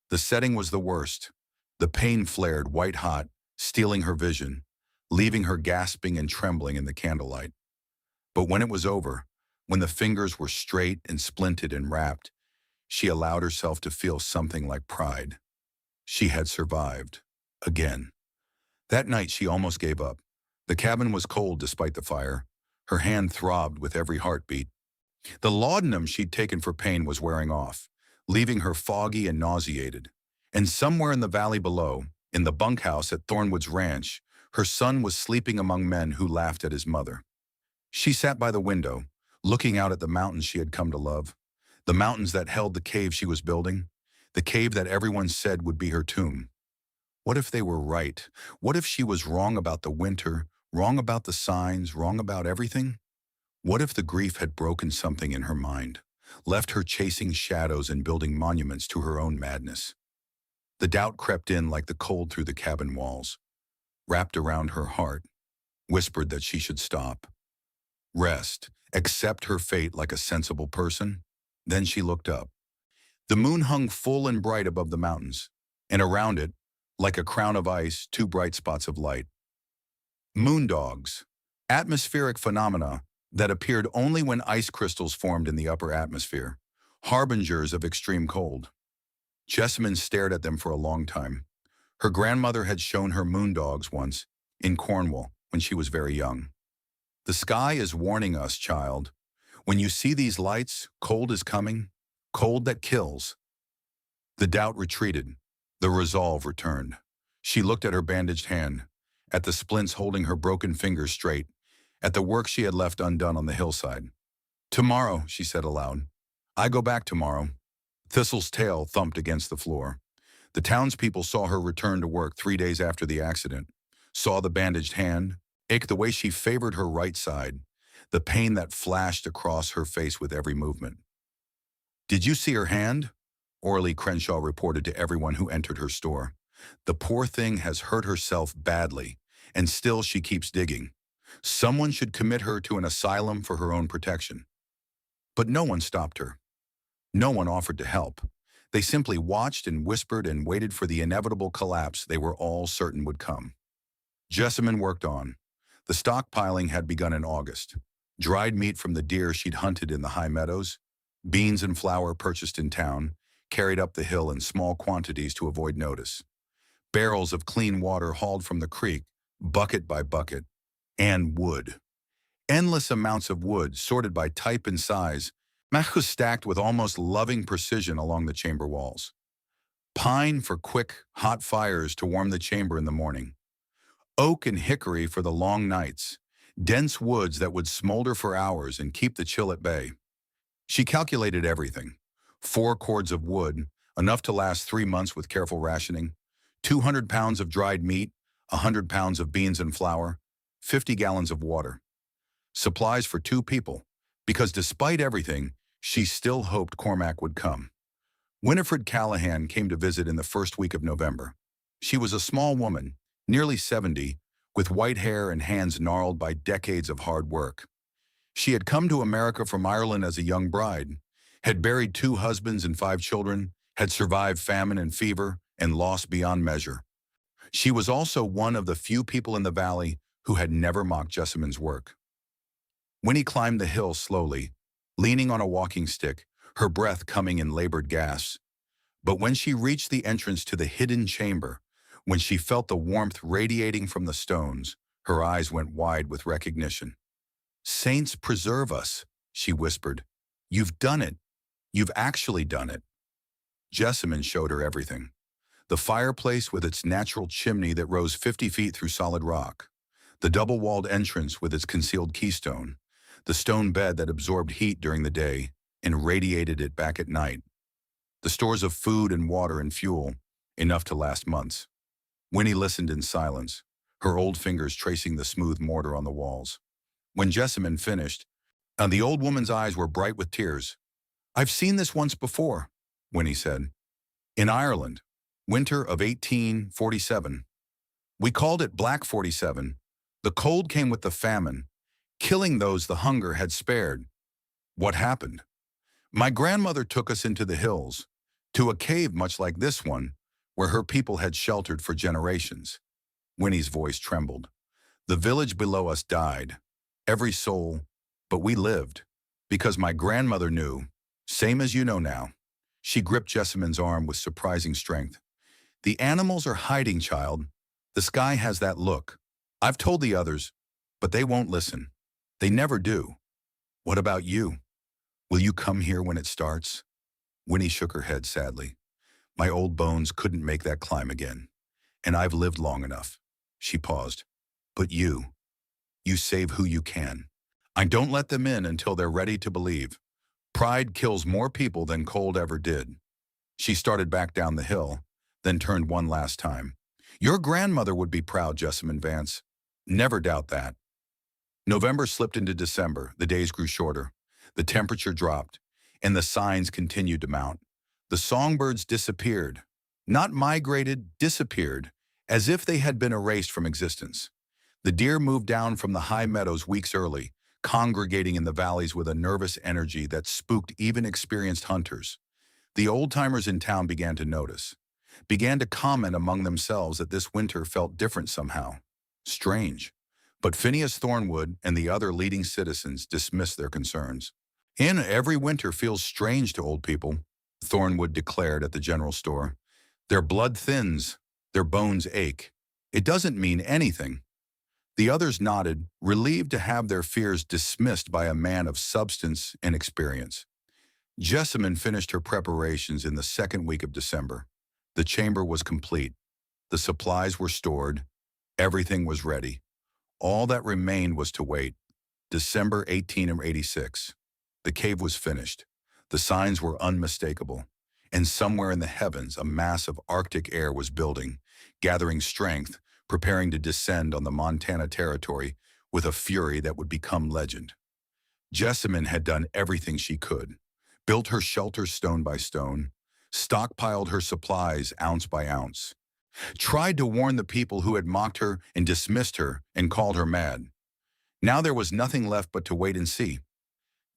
The setting was the worst. The pain flared white hot, stealing her vision, leaving her gasping and trembling in the candlelight. But when it was over, when the fingers were straight and splinted and wrapped, she allowed herself to feel something like pride. She had survived. Again. That night she almost gave up. The cabin was cold despite the fire. Her hand throbbed with every heartbeat. The laudanum she'd taken for pain was wearing off, leaving her foggy and nauseated. And somewhere in the valley below, in the bunkhouse at Thornwood's ranch, Her son was sleeping among men who laughed at his mother. She sat by the window, looking out at the mountains she had come to love, the mountains that held the cave she was building, the cave that everyone said would be her tomb. What if they were right? What if she was wrong about the winter, wrong about the signs, wrong about everything? What if the grief had broken something in her mind, left her chasing shadows and building monuments to her own madness? The doubt crept in like the cold through the cabin walls, wrapped around her heart, whispered that she should stop, rest, accept her fate like a sensible person. Then she looked up. The moon hung full and bright above the mountains, and around it, like a crown of ice, two bright spots of light. Moondogs, atmospheric phenomena that appeared only when ice crystals formed in the upper atmosphere, harbingers of extreme cold. Jessamine stared at them for a long time. Her grandmother had shown her moondogs once, in Cornwall, when she was very young. The sky is warning us, child. When you see these lights, cold is coming, cold that kills. The doubt retreated. The resolve returned. She looked at her bandaged hand, at the splints holding her broken fingers straight, at the work she had left undone on the hillside. Tomorrow, she said aloud. I go back tomorrow. Thistle's tail thumped against the floor. The townspeople saw her return to work 3 days after the accident, saw the bandaged hand, ache the way she favored her right side, the pain that flashed across her face with every movement. Did you see her hand? Orly Crenshaw reported to everyone who entered her store. The poor thing has hurt herself badly, and still she keeps digging. Someone should commit her to an asylum for her own protection. But no one stopped her. No one offered to help. They simply watched and whispered and waited for the inevitable collapse they were all certain would come. Jessamine worked on. The stockpiling had begun in August. Dried meat from the deer she'd hunted in the high meadows, beans and flour purchased in town, carried up the hill in small quantities to avoid notice. Barrels of clean water hauled from the creek, bucket by bucket, and wood. Endless amounts of wood, sorted by type and size, was stacked with almost loving precision along the chamber walls. Pine for quick, hot fires to warm the chamber in the morning. Oak and hickory for the long nights, dense woods that would smolder for hours and keep the chill at bay. She calculated everything. 4 cords of wood, enough to last 3 months with careful rationing, 200 pounds of dried meat, 100 pounds of beans and flour, 50 gallons of water. Supplies for 2 people, because despite everything, she still hoped Cormac would come. Winifred Callahan came to visit in the first week of November. She was a small woman, nearly 70, with white hair and hands gnarled by decades of hard work. She had come to America from Ireland as a young bride, had buried 2 husbands and 5 children, had survived famine and fever, and loss beyond measure. She was also one of the few people in the valley who had never mocked Jessamine's work. Winnie climbed the hill slowly, leaning on a walking stick, her breath coming in labored gasps. But when she reached the entrance to the hidden chamber, when she felt the warmth radiating from the stones, her eyes went wide with recognition. "Saints preserve us," she whispered. "You've done it. You've actually done it." Jessamine showed her everything. The fireplace with its natural chimney that rose 50 feet through solid rock. The double-walled entrance with its concealed keystone. The stone bed that absorbed heat during the day and radiated it back at night. The stores of food and water and fuel, enough to last months. Winnie listened in silence, her old fingers tracing the smooth mortar on the walls. When Jessamine finished, and the old woman's eyes were bright with tears. "I've seen this once before," Winnie said. "In Ireland, winter of 1847. We called it Black 47. The cold came with the famine, killing those the hunger had spared. What happened? My grandmother took us into the hills, to a cave much like this one, where her people had sheltered for generations." Winnie's voice trembled. "The village below us died, every soul, but we lived, because my grandmother knew, same as you know now." She gripped Jessamine's arm with surprising strength. "The animals are hiding, child. The sky has that look. I've told the others, but they won't listen. They never do. What about you? Will you come here when it starts?" Winnie shook her head sadly. "My old bones couldn't make that climb again, and I've lived long enough." She paused. But you save who you can. I don't let them in until they're ready to believe. Pride kills more people than cold ever did. She started back down the hill, then turned one last time. Your grandmother would be proud, Jessamine Vance. Never doubt that. November slipped into December. The days grew shorter. The temperature dropped, and the signs continued to mount. The songbirds disappeared. Not migrated, disappeared, as if they had been erased from existence. The deer moved down from the high meadows weeks early, congregating in the valleys with a nervous energy that spooked even experienced hunters. The old-timers in town began to notice, began to comment among themselves that this winter felt different somehow. Strange. But Phineas Thornwood and the other leading citizens dismissed their concerns. Every winter feels strange to old people, Thornwood declared at the general store. Their blood thins, their bones ache. It doesn't mean anything. The others nodded, relieved to have their fears dismissed by a man of substance and experience. Jessamine finished her preparations in the second week of December. The chamber was complete. The supplies were stored. Everything was ready. All that remained was to wait. December 1886. The cave was finished. The signs were unmistakable. And somewhere in the heavens, a mass of Arctic air was building, gathering strength, preparing to descend on the Montana territory with a fury that would become legend. Jessamine had done everything she could, built her shelter stone by stone, stockpiled her supplies ounce by ounce, tried to warn the people who had mocked her and dismissed her and called her mad. Now there was nothing left but to wait and see.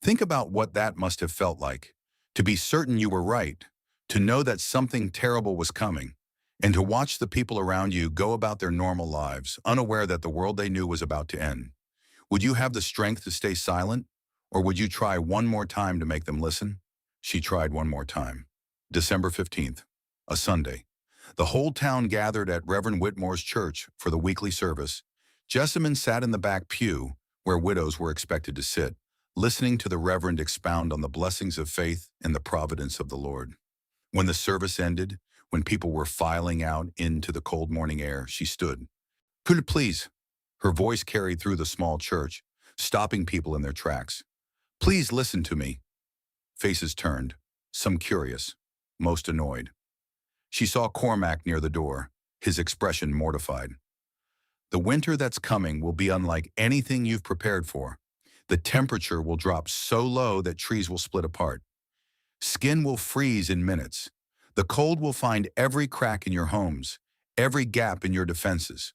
Think about what that must have felt like, to be certain you were right, to know that something terrible was coming, and to watch the people around you go about their normal lives, unaware that the world they knew was about to end. Would you have the strength to stay silent, or would you try one more time to make them listen? She tried one more time. December 15th, a Sunday. The whole town gathered at Reverend Whitmore's church for the weekly service. Jessamine sat in the back pew, where widows were expected to sit, listening to the Reverend expound on the blessings of faith and the providence of the Lord. When the service ended, when people were filing out into the cold morning air, she stood. Could it please? Her voice carried through the small church, stopping people in their tracks. Please listen to me. Faces turned, some curious, most annoyed. She saw Cormac near the door, his expression mortified. The winter that's coming will be unlike anything you've prepared for. The temperature will drop so low that trees will split apart. Skin will freeze in minutes. The cold will find every crack in your homes, every gap in your defenses.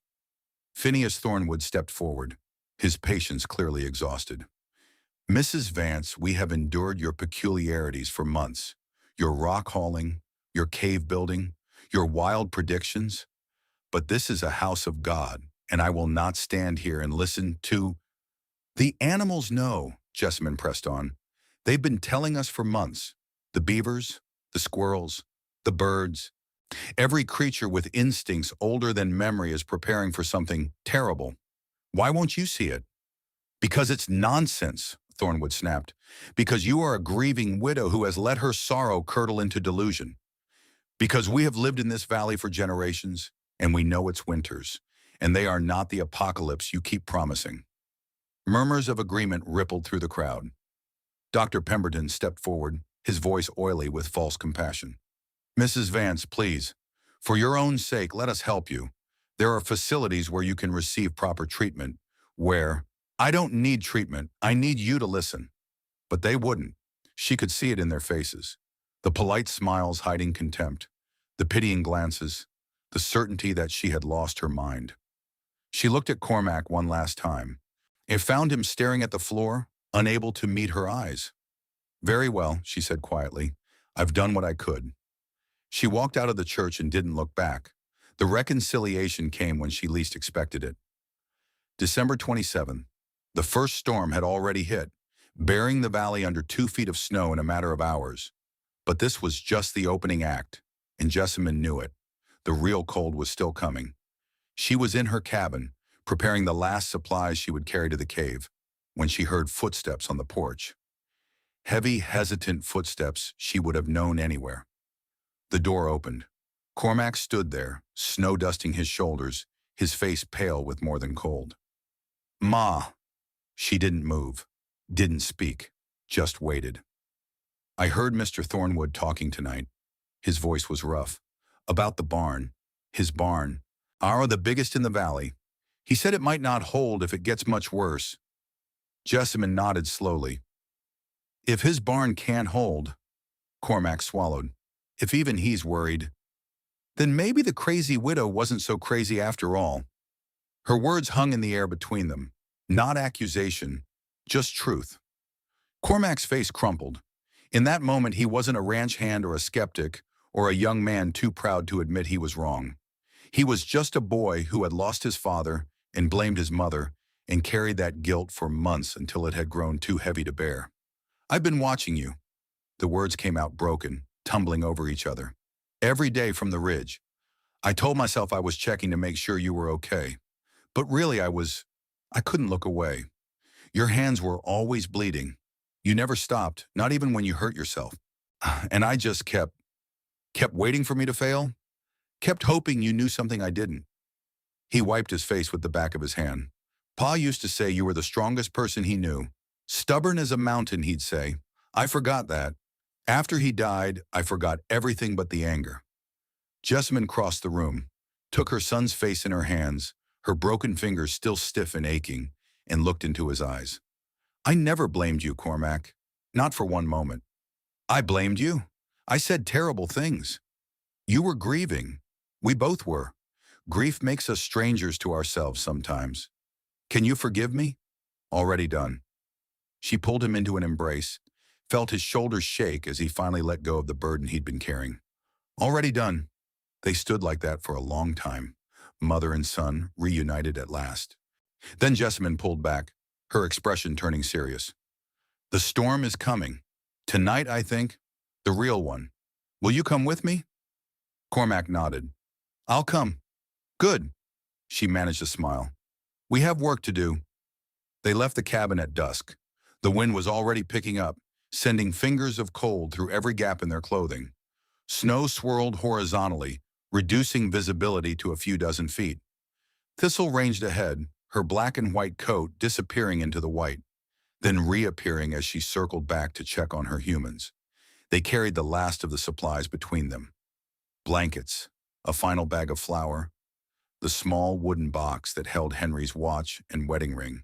Phineas Thornwood stepped forward, his patience clearly exhausted. Mrs. Vance, we have endured your peculiarities for months. Your rock hauling, your cave building, your wild predictions. But this is a house of God, and I will not stand here and listen to... The animals know, Jessamine pressed on. They've been telling us for months. The beavers, the squirrels, the birds. Every creature with instincts older than memory is preparing for something terrible. Why won't you see it? Because it's nonsense, Thornwood snapped. Because you are a grieving widow who has let her sorrow curdle into delusion. Because we have lived in this valley for generations, and we know its winters, and they are not the apocalypse you keep promising. Murmurs of agreement rippled through the crowd. Dr. Pemberton stepped forward, his voice oily with false compassion. Mrs. Vance, please, for your own sake, let us help you. There are facilities where you can receive proper treatment, where, I don't need treatment, I need you to listen. But they wouldn't. She could see it in their faces. The polite smiles hiding contempt, the pitying glances, the certainty that she had lost her mind. She looked at Cormac one last time. It found him staring at the floor, unable to meet her eyes. Very well, she said quietly. I've done what I could. She walked out of the church and didn't look back. The reconciliation came when she least expected it. December 27th. The first storm had already hit, burying the valley under 2 feet of snow in a matter of hours. But this was just the opening act, and Jessamine knew it. The real cold was still coming. She was in her cabin, preparing the last supplies she would carry to the cave, when she heard footsteps on the porch. Heavy, hesitant footsteps she would have known anywhere. The door opened. Cormac stood there, snow dusting his shoulders, his face pale with more than cold. "Ma." She didn't move, didn't speak, just waited. "I heard Mr. Thornwood talking tonight." His voice was rough. "About the barn. His barn. The biggest in the valley. He said it might not hold if it gets much worse." Jessamine nodded slowly. "If his barn can't hold," Cormac swallowed, "if even he's worried, then maybe the crazy widow wasn't so crazy after all." Her words hung in the air between them. Not accusation, just truth. Cormac's face crumpled. In that moment, he wasn't a ranch hand or a skeptic or a young man too proud to admit he was wrong. He was just a boy who had lost his father and blamed his mother and carried that guilt for months until it had grown too heavy to bear. "I've been watching you." The words came out broken, tumbling over each other. "Every day from the ridge. I told myself I was checking to make sure you were okay. But really I couldn't look away. Your hands were always bleeding. You never stopped, not even when you hurt yourself. And I just kept waiting for me to fail, kept hoping you knew something I didn't." He wiped his face with the back of his hand. "Pa used to say you were the strongest person he knew. Stubborn as a mountain, he'd say. I forgot that. After he died, I forgot everything but the anger." Jessamine crossed the room, took her son's face in her hands, her broken fingers still stiff and aching, and looked into his eyes. "I never blamed you, Cormac. Not for one moment. I blamed you. I said terrible things. You were grieving. We both were. Grief makes us strangers to ourselves sometimes. Can you forgive me?" "Already done." She pulled him into an embrace, felt his shoulders shake as he finally let go of the burden he'd been carrying. "Already done." They stood like that for a long time, mother and son reunited at last. Then Jessamine pulled back, her expression turning serious. "The storm is coming. Tonight, I think. The real one. Will you come with me?" Cormac nodded. "I'll come." "Good." She managed a smile. "We have work to do." They left the cabin at dusk. The wind was already picking up, sending fingers of cold through every gap in their clothing. Snow swirled horizontally, reducing visibility to a few dozen feet. Thistle ranged ahead, her black and white coat disappearing into the white, then reappearing as she circled back to check on her humans. They carried the last of the supplies between them. Blankets, a final bag of flour, the small wooden box that held Henry's watch and wedding ring.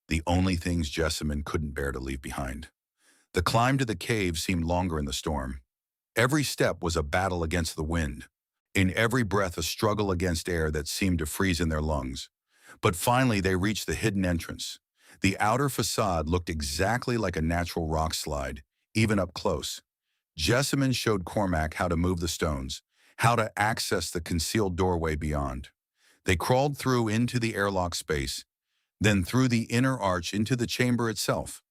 The only things Jessamine couldn't bear to leave behind. The climb to the cave seemed longer in the storm. Every step was a battle against the wind. In every breath a struggle against air that seemed to freeze in their lungs. But finally they reached the hidden entrance. The outer facade looked exactly like a natural rock slide, even up close. Jessamine showed Cormac how to move the stones, how to access the concealed doorway beyond. They crawled through into the airlock space, then through the inner arch into the chamber itself.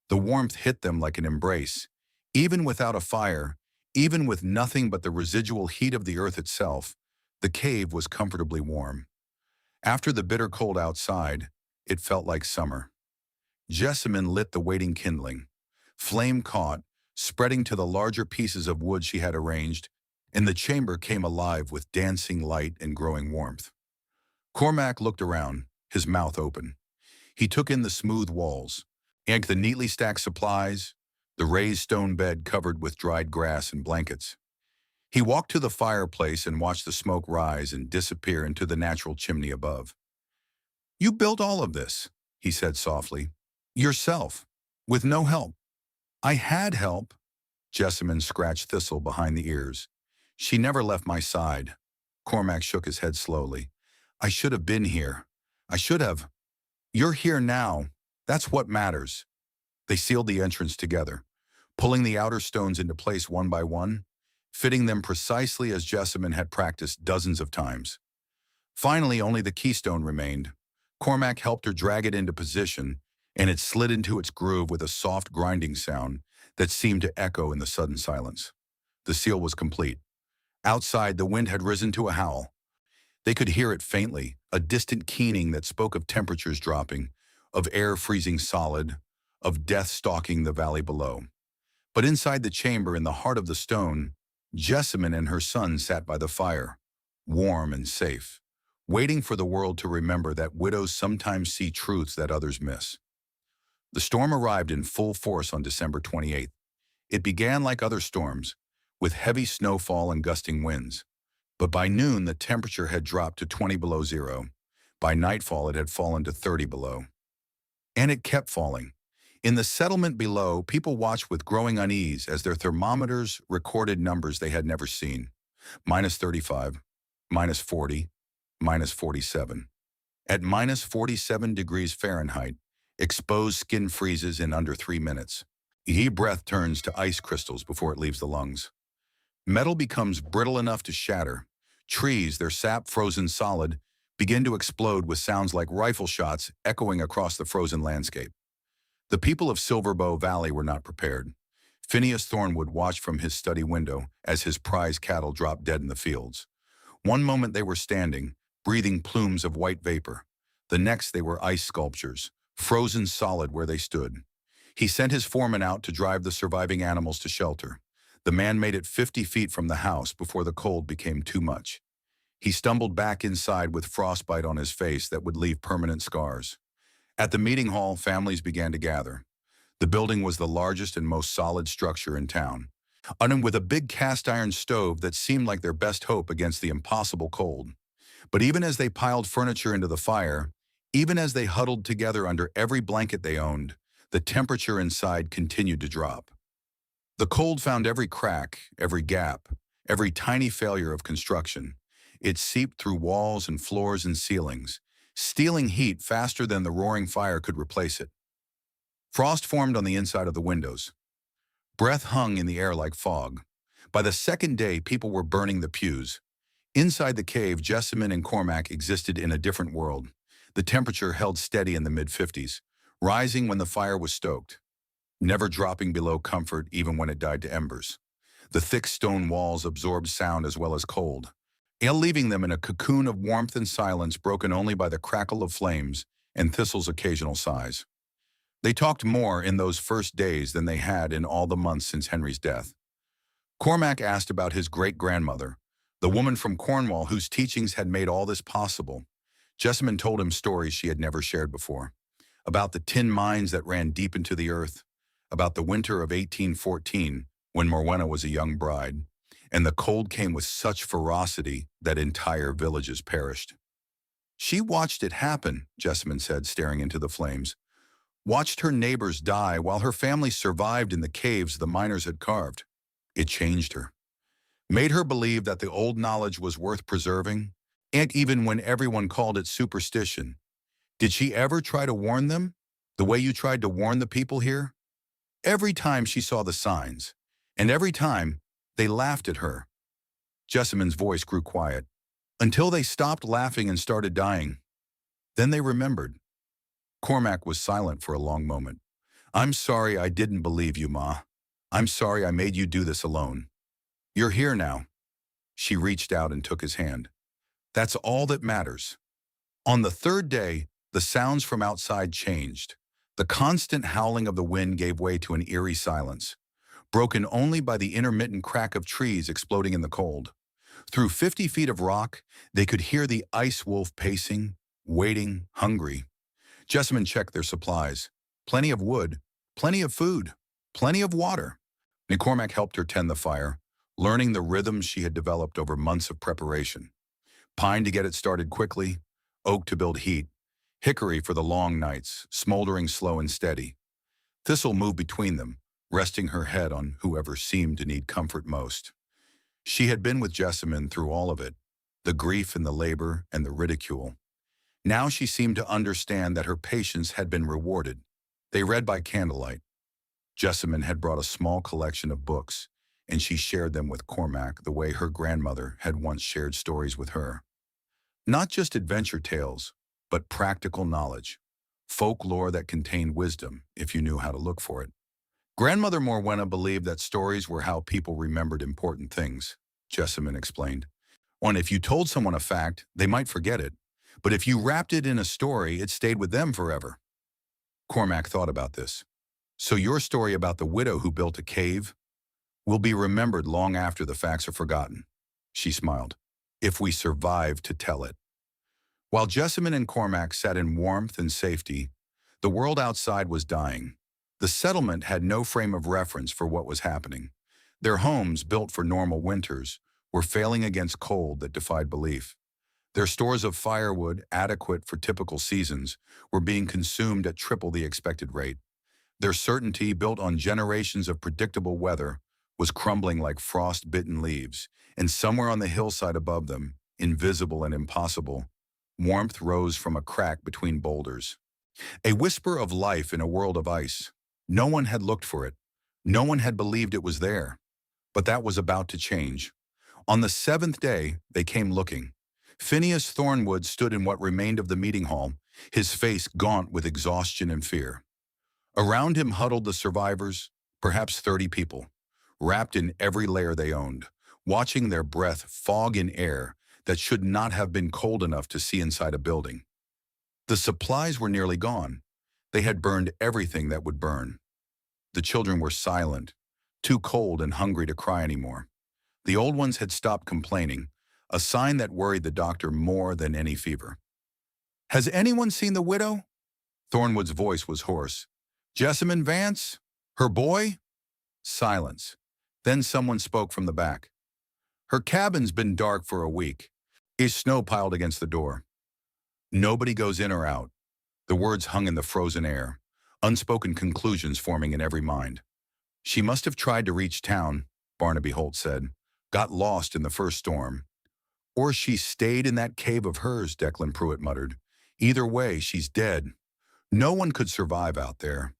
The warmth hit them like an embrace. Even without a fire, even with nothing but the residual heat of the earth itself, the cave was comfortably warm. After the bitter cold outside, it felt like summer. Jessamine lit the waiting kindling. Flame caught, spreading to the larger pieces of wood she had arranged, and the chamber came alive with dancing light and growing warmth. Cormac looked around, his mouth open. He took in the smooth walls, and the neatly stacked supplies, the raised stone bed covered with dried grass and blankets. He walked to the fireplace and watched the smoke rise and disappear into the natural chimney above. "You built all of this," he said softly. "Yourself, with no help." "I had help." Jessamine scratched Thistle behind the ears. "She never left my side." Cormac shook his head slowly. "I should have been here. I should have. You're here now. That's what matters." They sealed the entrance together, pulling the outer stones into place one by one, fitting them precisely as Jessamine had practiced dozens of times. Finally, only the keystone remained. Cormac helped her drag it into position, and it slid into its groove with a soft grinding sound that seemed to echo in the sudden silence. The seal was complete. Outside, the wind had risen to a howl. They could hear it faintly, a distant keening that spoke of temperatures dropping, of air freezing solid, of death stalking the valley below. But inside the chamber, in the heart of the stone, Jessamine and her son sat by the fire, warm and safe, waiting for the world to remember that widows sometimes see truths that others miss. The storm arrived in full force on December 28th. It began like other storms, with heavy snowfall and gusting winds. But by noon, the temperature had dropped to 20 below zero. By nightfall, it had fallen to 30 below. And it kept falling. In the settlement below, people watched with growing unease as their thermometers recorded numbers they had never seen. Minus 35, minus 40, minus 47. At minus 47 degrees Fahrenheit, exposed skin freezes in under 3 minutes. Heat breath turns to ice crystals before it leaves the lungs. Metal becomes brittle enough to shatter. Trees, their sap frozen solid, begin to explode with sounds like rifle shots echoing across the frozen landscape. The people of Silverbow Valley were not prepared. Phineas Thornwood watched from his study window as his prize cattle dropped dead in the fields. One moment they were standing, breathing plumes of white vapor. The next they were ice sculptures, frozen solid where they stood. He sent his foreman out to drive the surviving animals to shelter. The man made it 50 feet from the house before the cold became too much. He stumbled back inside with frostbite on his face that would leave permanent scars. At the meeting hall, families began to gather. The building was the largest and most solid structure in town, and with a big cast iron stove that seemed like their best hope against the impossible cold. But even as they piled furniture into the fire, even as they huddled together under every blanket they owned, the temperature inside continued to drop. The cold found every crack, every gap, every tiny failure of construction. It seeped through walls and floors and ceilings, stealing heat faster than the roaring fire could replace it. Frost formed on the inside of the windows. Breath hung in the air like fog. By the second day, people were burning the pews. Inside the cave, Jessamine and Cormac existed in a different world. The temperature held steady in the mid-50s, rising when the fire was stoked, never dropping below comfort even when it died to embers. The thick stone walls absorbed sound as well as cold, leaving them in a cocoon of warmth and silence broken only by the crackle of flames and Thistle's occasional sighs. They talked more in those first days than they had in all the months since Henry's death. Cormac asked about his great-grandmother, the woman from Cornwall whose teachings had made all this possible. Jessamine told him stories she had never shared before, about the tin mines that ran deep into the earth, about the winter of 1814, when Morwenna was a young bride, and the cold came with such ferocity that entire villages perished. She watched it happen, Jessamine said, staring into the flames. Watched her neighbors die while her family survived in the caves the miners had carved. It changed her. Made her believe that the old knowledge was worth preserving, and even when everyone called it superstition. Did she ever try to warn them, the way you tried to warn the people here? Every time she saw the signs, and every time they laughed at her. Jessamine's voice grew quiet, until they stopped laughing and started dying. Then they remembered. Cormac was silent for a long moment. I'm sorry I didn't believe you, Ma. I'm sorry I made you do this alone. You're here now. She reached out and took his hand. That's all that matters. On the third day, the sounds from outside changed. The constant howling of the wind gave way to an eerie silence, broken only by the intermittent crack of trees exploding in the cold. Through 50 feet of rock, they could hear the ice wolf pacing, waiting, hungry. Jessamine checked their supplies. Plenty of wood, plenty of food, plenty of water. McCormack helped her tend the fire, learning the rhythms she had developed over months of preparation. Pine to get it started quickly, oak to build heat, hickory for the long nights, smoldering slow and steady. Thistle moved between them, resting her head on whoever seemed to need comfort most. She had been with Jessamine through all of it, the grief and the labor and the ridicule. Now she seemed to understand that her patience had been rewarded. They read by candlelight. Jessamine had brought a small collection of books, and she shared them with Cormac the way her grandmother had once shared stories with her. Not just adventure tales, but practical knowledge, folklore that contained wisdom if you knew how to look for it. Grandmother Morwenna believed that stories were how people remembered important things, Jessamine explained. And if you told someone a fact, they might forget it, but if you wrapped it in a story, it stayed with them forever. Cormac thought about this. So your story about the widow who built a cave will be remembered long after the facts are forgotten. She smiled. If we survive to tell it. While Jessamine and Cormac sat in warmth and safety, the world outside was dying. The settlement had no frame of reference for what was happening. Their homes, built for normal winters, were failing against cold that defied belief. Their stores of firewood, adequate for typical seasons, were being consumed at triple the expected rate. Their certainty, built on generations of predictable weather, was crumbling like frost-bitten leaves, and somewhere on the hillside above them, invisible and impossible, warmth rose from a crack between boulders. A whisper of life in a world of ice. No one had looked for it. No one had believed it was there. But that was about to change. On the seventh day, they came looking. Phineas Thornwood stood in what remained of the meeting hall, his face gaunt with exhaustion and fear. Around him huddled the survivors, perhaps 30 people, wrapped in every layer they owned, watching their breath fog in air that should not have been cold enough to see inside a building. The supplies were nearly gone. They had burned everything that would burn. The children were silent, too cold and hungry to cry anymore. The old ones had stopped complaining, a sign that worried the doctor more than any fever. "Has anyone seen the widow?" Thornwood's voice was hoarse. "Jessamine Vance? Her boy?" Silence. Then someone spoke from the back. "Her cabin's been dark for a week. Is snow piled against the door. Nobody goes in or out." The words hung in the frozen air, unspoken conclusions forming in every mind. "She must have tried to reach town," Barnaby Holt said. "Got lost in the first storm." "Or she stayed in that cave of hers," Declan Pruitt muttered. "Either way, she's dead. No one could survive out there."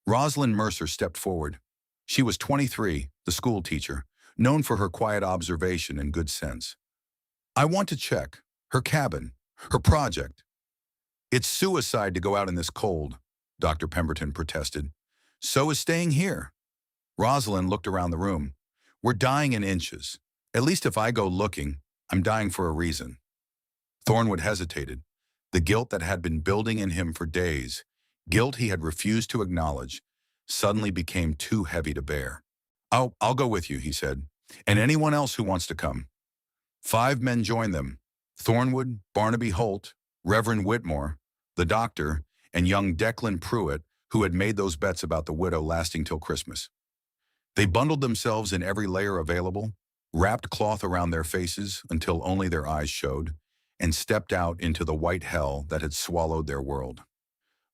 Rosalind Mercer stepped forward. She was 23, the school teacher, known for her quiet observation and good sense. "I want to check. Her cabin. Her project." "It's suicide to go out in this cold," Dr. Pemberton protested. "So is staying here." Rosalind looked around the room. "We're dying in inches. At least if I go looking, I'm dying for a reason." Thornwood hesitated. The guilt that had been building in him for days, guilt he had refused to acknowledge, suddenly became too heavy to bear. I'll go with you," he said, "and anyone else who wants to come." 5 men joined them: Thornwood, Barnaby Holt, Reverend Whitmore, the doctor, and young Declan Pruitt, who had made those bets about the widow lasting till Christmas. They bundled themselves in every layer available, wrapped cloth around their faces until only their eyes showed, and stepped out into the white hell that had swallowed their world.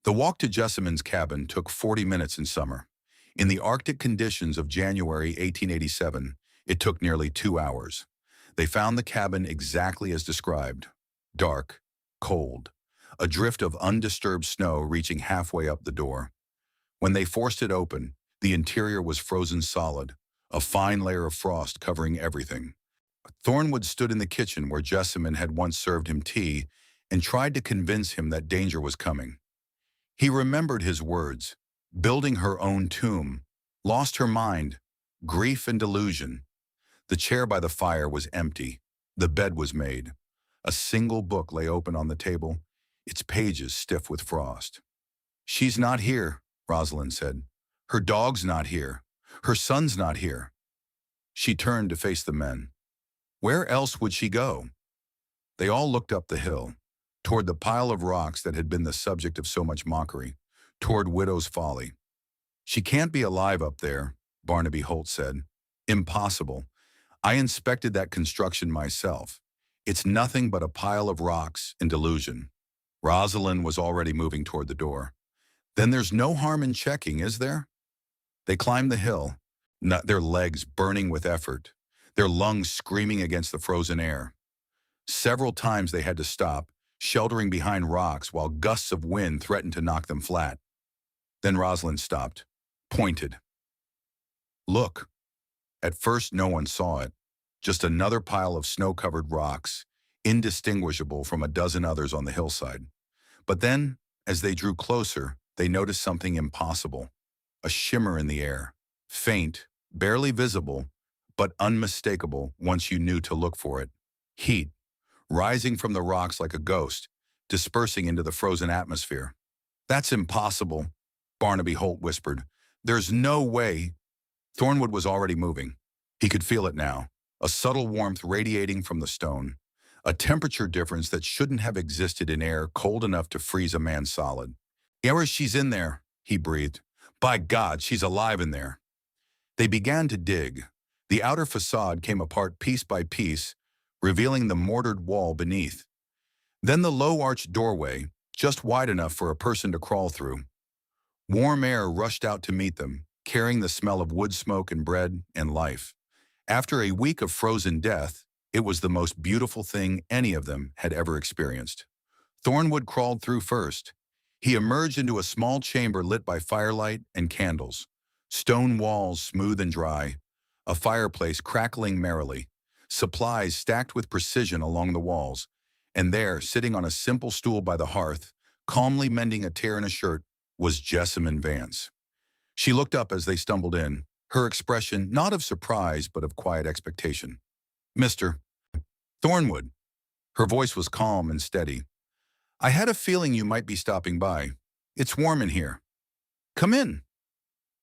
The walk to Jessamine's cabin took 40 minutes in summer. In the Arctic conditions of January 1887, it took nearly 2 hours. They found the cabin exactly as described: dark, cold, a drift of undisturbed snow reaching halfway up the door. When they forced it open, the interior was frozen solid, a fine layer of frost covering everything. Thornwood stood in the kitchen where Jessamine had once served him tea and tried to convince him that danger was coming. He remembered his words: building her own tomb, lost her mind, grief and delusion. The chair by the fire was empty. The bed was made. A single book lay open on the table, its pages stiff with frost. "She's not here," Rosalind said. "Her dog's not here. Her son's not here." She turned to face the men. Where else would she go? They all looked up the hill, toward the pile of rocks that had been the subject of so much mockery, toward Widow's Folly. "She can't be alive up there," Barnaby Holt said. "Impossible. I inspected that construction myself. It's nothing but a pile of rocks and delusion." Rosalind was already moving toward the door. "Then there's no harm in checking, is there?" They climbed the hill, their legs burning with effort, their lungs screaming against the frozen air. Several times they had to stop, sheltering behind rocks while gusts of wind threatened to knock them flat. Then Rosalind stopped, pointed. "Look." At first no one saw it, just another pile of snow-covered rocks, indistinguishable from a dozen others on the hillside. But then, as they drew closer, they noticed something impossible: a shimmer in the air, faint, barely visible, but unmistakable once you knew to look for it. Heat, rising from the rocks like a ghost, dispersing into the frozen atmosphere. "That's impossible," Barnaby Holt whispered. "There's no way." Thornwood was already moving. He could feel it now, a subtle warmth radiating from the stone, a temperature difference that shouldn't have existed in air cold enough to freeze a man solid. "Yeah, she's in there," he breathed. "By God, she's alive in there." They began to dig. The outer facade came apart piece by piece, revealing the mortared wall beneath. Then the low arched doorway, just wide enough for a person to crawl through. Warm air rushed out to meet them, carrying the smell of wood smoke and bread and life. After a week of frozen death, it was the most beautiful thing any of them had ever experienced. Thornwood crawled through first. He emerged into a small chamber lit by firelight and candles. Stone walls smooth and dry, a fireplace crackling merrily, supplies stacked with precision along the walls, and there, sitting on a simple stool by the hearth, calmly mending a tear in a shirt, was Jessamine Vance. She looked up as they stumbled in, her expression not of surprise but of quiet expectation. "Mr. Thornwood." Her voice was calm and steady. "I had a feeling you might be stopping by. It's warm in here. Come in."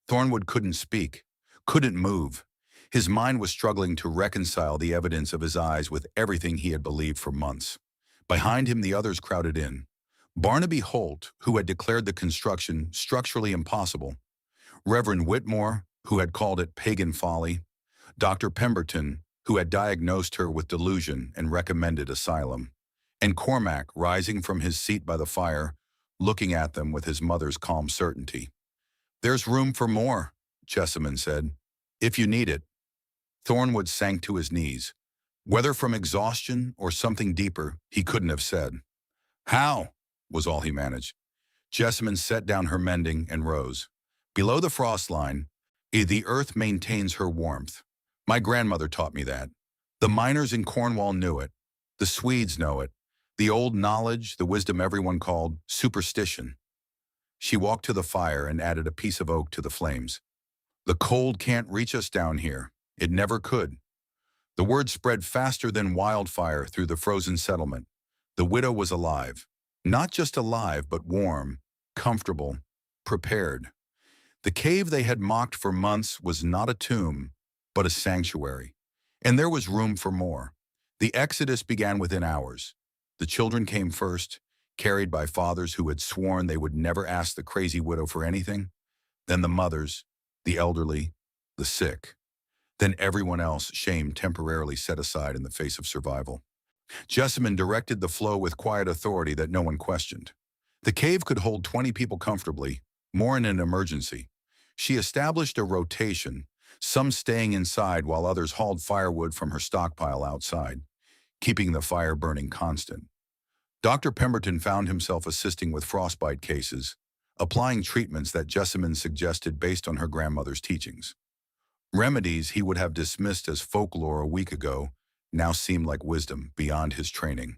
Thornwood couldn't speak, couldn't move. His mind was struggling to reconcile the evidence of his eyes with everything he had believed for months. Behind him, the others crowded in. Barnaby Holt, who had declared the construction structurally impossible. Reverend Whitmore, who had called it pagan folly. Dr. Pemberton, who had diagnosed her with delusion and recommended asylum. And Cormac, rising from his seat by the fire, looking at them with his mother's calm certainty. "There's room for more," Jessamine said, "if you need it." Thornwood sank to his knees. Whether from exhaustion or something deeper, he couldn't have said. "How?" was all he managed. Jessamine set down her mending and rose. "Below the frost line, the earth maintains her warmth. My grandmother taught me that. The miners in Cornwall knew it. The Swedes know it. The old knowledge, the wisdom everyone called superstition." She walked to the fire and added a piece of oak to the flames. "The cold can't reach us down here. It never could." The word spread faster than wildfire through the frozen settlement. The widow was alive. Not just alive, but warm, comfortable, prepared. The cave they had mocked for months was not a tomb, but a sanctuary. And there was room for more. The exodus began within hours. The children came first, carried by fathers who had sworn they would never ask the crazy widow for anything. Then the mothers, the elderly, the sick. Then everyone else, shame temporarily set aside in the face of survival. Jessamine directed the flow with quiet authority that no one questioned. The cave could hold 20 people comfortably, more in an emergency. She established a rotation, some staying inside while others hauled firewood from her stockpile outside, keeping the fire burning constant. Dr. Pemberton found himself assisting with frostbite cases, applying treatments that Jessamine suggested based on her grandmother's teachings. Remedies he would have dismissed as folklore a week ago now seemed like wisdom beyond his training.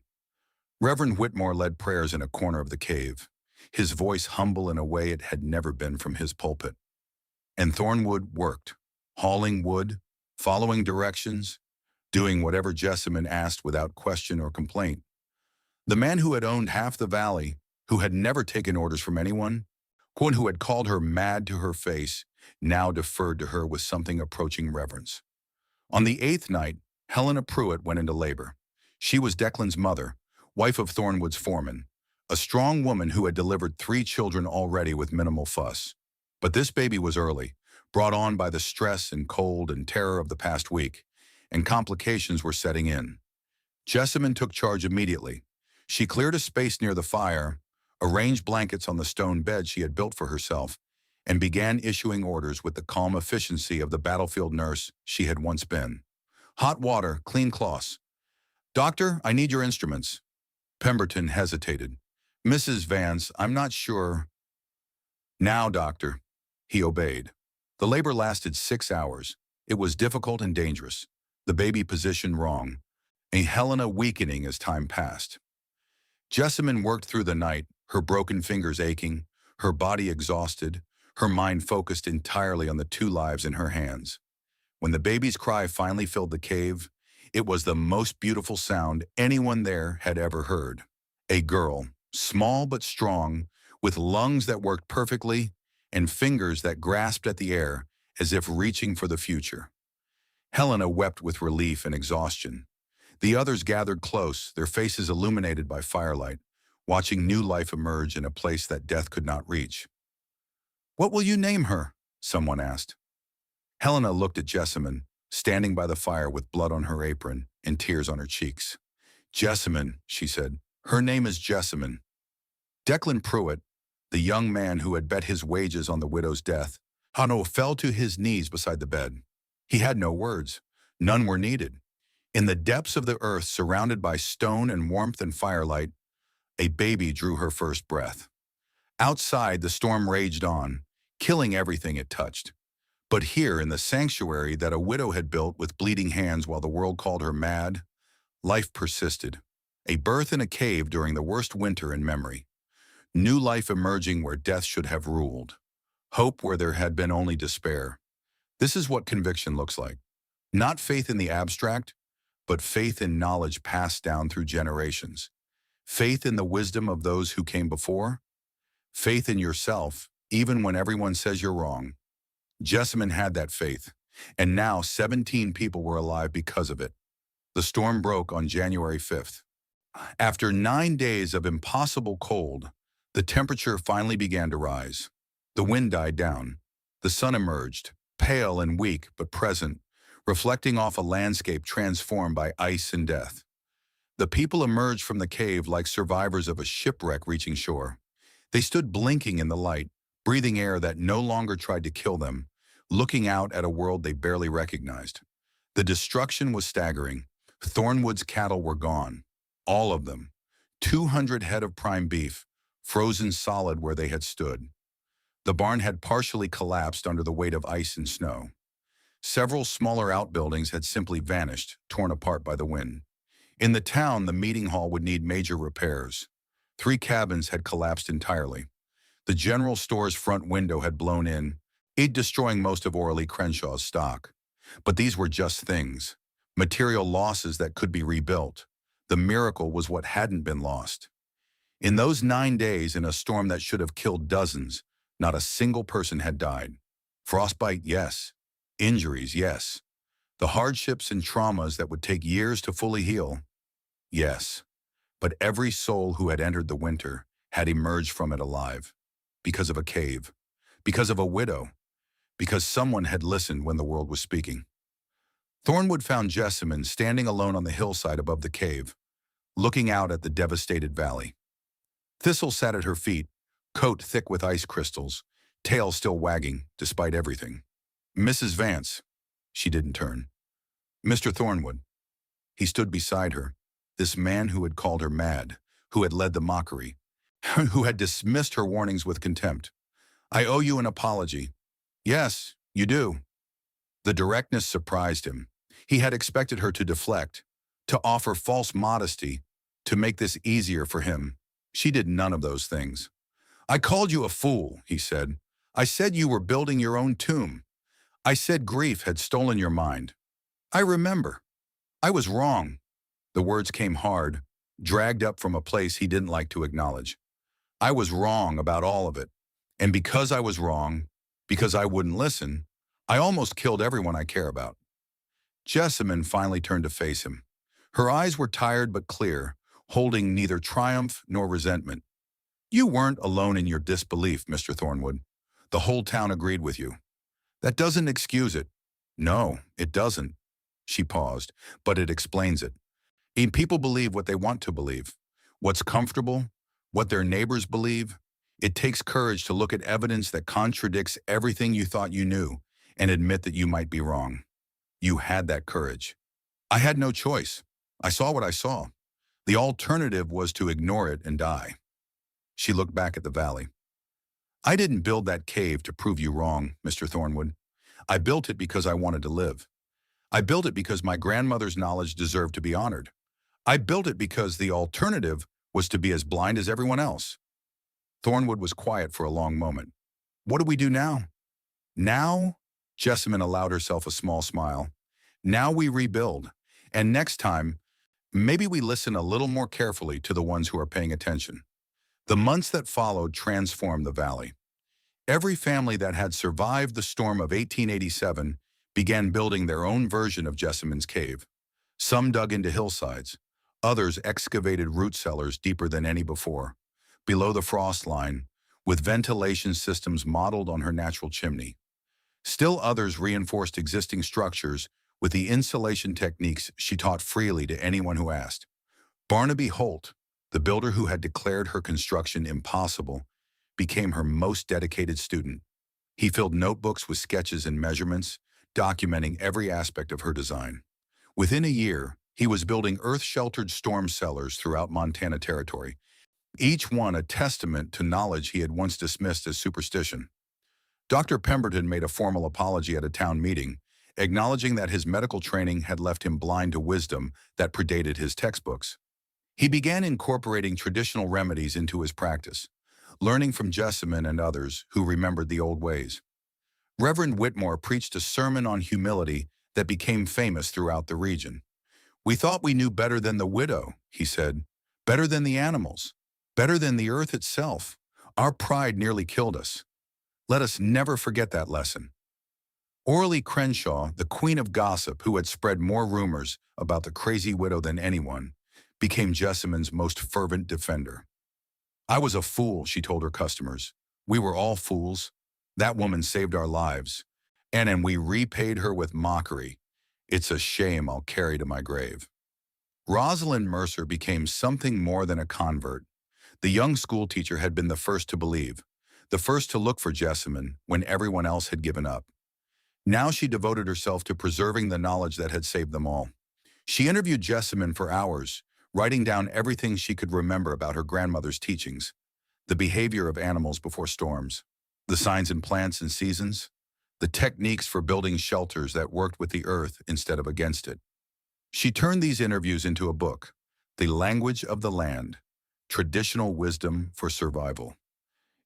Reverend Whitmore led prayers in a corner of the cave, his voice humble in a way it had never been from his pulpit. And Thornwood worked, hauling wood, following directions, doing whatever Jessamine asked without question or complaint. The man who had owned half the valley, who had never taken orders from anyone, one who had called her mad to her face, now deferred to her with something approaching reverence. On the 8th night, Helena Pruitt went into labor. She was Declan's mother, wife of Thornwood's foreman, a strong woman who had delivered 3 children already with minimal fuss. But this baby was early, brought on by the stress and cold and terror of the past week, and complications were setting in. Jessamine took charge immediately. She cleared a space near the fire, arranged blankets on the stone bed she had built for herself, and began issuing orders with the calm efficiency of the battlefield nurse she had once been. "Hot water, clean cloths. Doctor, I need your instruments." Pemberton hesitated. "Mrs. Vance, I'm not sure." "Now, doctor." He obeyed. The labor lasted 6 hours. It was difficult and dangerous, the baby positioned wrong, and Helena weakening as time passed. Jessamine worked through the night, her broken fingers aching, her body exhausted, her mind focused entirely on the 2 lives in her hands. When the baby's cry finally filled the cave, it was the most beautiful sound anyone there had ever heard. A girl, small but strong, with lungs that worked perfectly and fingers that grasped at the air as if reaching for the future. Helena wept with relief and exhaustion. The others gathered close, their faces illuminated by firelight, watching new life emerge in a place that death could not reach. "What will you name her?" someone asked. Helena looked at Jessamine, standing by the fire with blood on her apron and tears on her cheeks. "Jessamine," she said. "Her name is Jessamine." Declan Pruitt, the young man who had bet his wages on the widow's death, Hano fell to his knees beside the bed. He had no words. None were needed. In the depths of the earth, surrounded by stone and warmth and firelight, a baby drew her first breath. Outside, the storm raged on, killing everything it touched. But here, in the sanctuary that a widow had built with bleeding hands while the world called her mad, life persisted. A birth in a cave during the worst winter in memory. New life emerging where death should have ruled. Hope where there had been only despair. This is what conviction looks like. Not faith in the abstract, but faith in knowledge passed down through generations. Faith in the wisdom of those who came before. Faith in yourself, even when everyone says you're wrong. Jessamine had that faith, and now 17 people were alive because of it. The storm broke on January 5th. After 9 days of impossible cold, the temperature finally began to rise. The wind died down. The sun emerged, pale and weak but present, reflecting off a landscape transformed by ice and death. The people emerged from the cave like survivors of a shipwreck reaching shore. They stood blinking in the light, breathing air that no longer tried to kill them, looking out at a world they barely recognized. The destruction was staggering. Thornwood's cattle were gone. All of them. 200 head of prime beef, frozen solid where they had stood. The barn had partially collapsed under the weight of ice and snow. Several smaller outbuildings had simply vanished, torn apart by the wind. In the town, the meeting hall would need major repairs. 3 cabins had collapsed entirely. The general store's front window had blown in, it destroying most of Orley Crenshaw's stock. But these were just things. Material losses that could be rebuilt. The miracle was what hadn't been lost. In those 9 days, in a storm that should have killed dozens, not a single person had died. Frostbite, yes. Injuries, yes. The hardships and traumas that would take years to fully heal, yes. But every soul who had entered the winter had emerged from it alive. Because of a cave. Because of a widow. Because someone had listened when the world was speaking. Thornwood found Jessamine standing alone on the hillside above the cave, looking out at the devastated valley. Thistle sat at her feet, coat thick with ice crystals, tail still wagging, despite everything. "Mrs. Vance." She didn't turn. "Mr. Thornwood." He stood beside her, this man who had called her mad, who had led the mockery, who had dismissed her warnings with contempt. "I owe you an apology." "Yes, you do." The directness surprised him. He had expected her to deflect, to offer false modesty, to make this easier for him. She did none of those things. "I called you a fool," he said. "I said you were building your own tomb. I said grief had stolen your mind. I remember. I was wrong." The words came hard, dragged up from a place he didn't like to acknowledge. "I was wrong about all of it. And because I was wrong, because I wouldn't listen, I almost killed everyone I care about." Jessamine finally turned to face him. Her eyes were tired but clear, holding neither triumph nor resentment. "You weren't alone in your disbelief, Mr. Thornwood. The whole town agreed with you. That doesn't excuse it." "No, it doesn't." She paused, "but it explains it. And people believe what they want to believe. What's comfortable, what their neighbors believe. It takes courage to look at evidence that contradicts everything you thought you knew and admit that you might be wrong. You had that courage. I had no choice. I saw what I saw. The alternative was to ignore it and die." She looked back at the valley. "I didn't build that cave to prove you wrong, Mr. Thornwood. I built it because I wanted to live. I built it because my grandmother's knowledge deserved to be honored. I built it because the alternative was to be as blind as everyone else." Thornwood was quiet for a long moment. "What do we do now?" "Now?" Jessamine allowed herself a small smile. "Now we rebuild. And next time, maybe we listen a little more carefully to the ones who are paying attention." The months that followed transformed the valley. Every family that had survived the storm of 1887 began building their own version of Jessamine's cave. Some dug into hillsides. Others excavated root cellars deeper than any before, below the frost line, with ventilation systems modeled on her natural chimney. Still others reinforced existing structures with the insulation techniques she taught freely to anyone who asked. Barnaby Holt, the builder who had declared her construction impossible, became her most dedicated student. He filled notebooks with sketches and measurements, documenting every aspect of her design. Within a year, he was building earth-sheltered storm cellars throughout Montana territory, each one a testament to knowledge he had once dismissed as superstition. Dr. Pemberton made a formal apology at a town meeting, acknowledging that his medical training had left him blind to wisdom that predated his textbooks. He began incorporating traditional remedies into his practice, learning from Jessamine and others who remembered the old ways. Reverend Whitmore preached a sermon on humility that became famous throughout the region. "We thought we knew better than the widow," he said, "better than the animals, better than the earth itself. Our pride nearly killed us. Let us never forget that lesson." Orly Crenshaw, the queen of gossip who had spread more rumors about the crazy widow than anyone, became Jessamine's most fervent defender. "I was a fool," she told her customers. "We were all fools. That woman saved our lives. And we repaid her with mockery. It's a shame I'll carry to my grave." Rosalind Mercer became something more than a convert. The young schoolteacher had been the first to believe, the first to look for Jessamine when everyone else had given up. Now she devoted herself to preserving the knowledge that had saved them all. She interviewed Jessamine for hours, writing down everything she could remember about her grandmother's teachings, the behavior of animals before storms, the signs in plants and seasons, the techniques for building shelters that worked with the earth instead of against it. She turned these interviews into a book, The Language of the Land, Traditional Wisdom for Survival.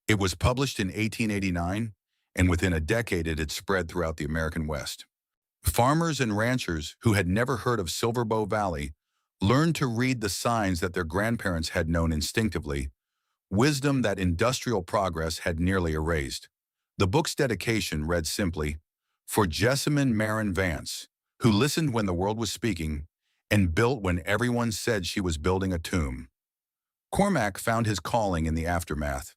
It was published in 1889, and within a decade it had spread throughout the American West. Farmers and ranchers who had never heard of Silverbow Valley learned to read the signs that their grandparents had known instinctively, wisdom that industrial progress had nearly erased. The book's dedication read simply, "For Jessamine Marin Vance, who listened when the world was speaking and built when everyone said she was building a tomb." Cormac found his calling in the aftermath.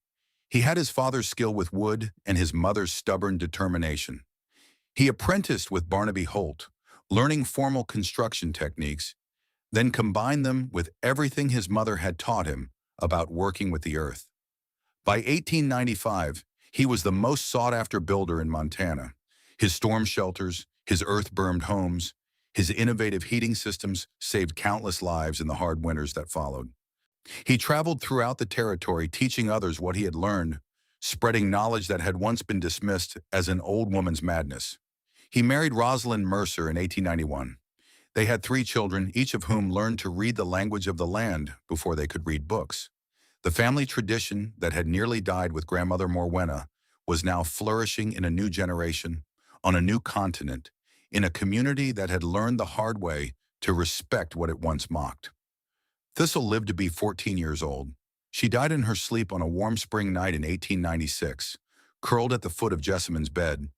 He had his father's skill with wood and his mother's stubborn determination. He apprenticed with Barnaby Holt, learning formal construction techniques, then combined them with everything his mother had taught him about working with the earth. By 1895, he was the most sought-after builder in Montana. His storm shelters, his earth-bermed homes, his innovative heating systems saved countless lives in the hard winters that followed. He traveled throughout the territory teaching others what he had learned, spreading knowledge that had once been dismissed as an old woman's madness. He married Rosalind Mercer in 1891. They had 3 children, each of whom learned to read the language of the land before they could read books. The family tradition that had nearly died with grandmother Morwenna was now flourishing in a new generation, on a new continent, in a community that had learned the hard way to respect what it once mocked. Thistle lived to be 14 years old. She died in her sleep on a warm spring night in 1896, curled at the foot of Jessamine's bed,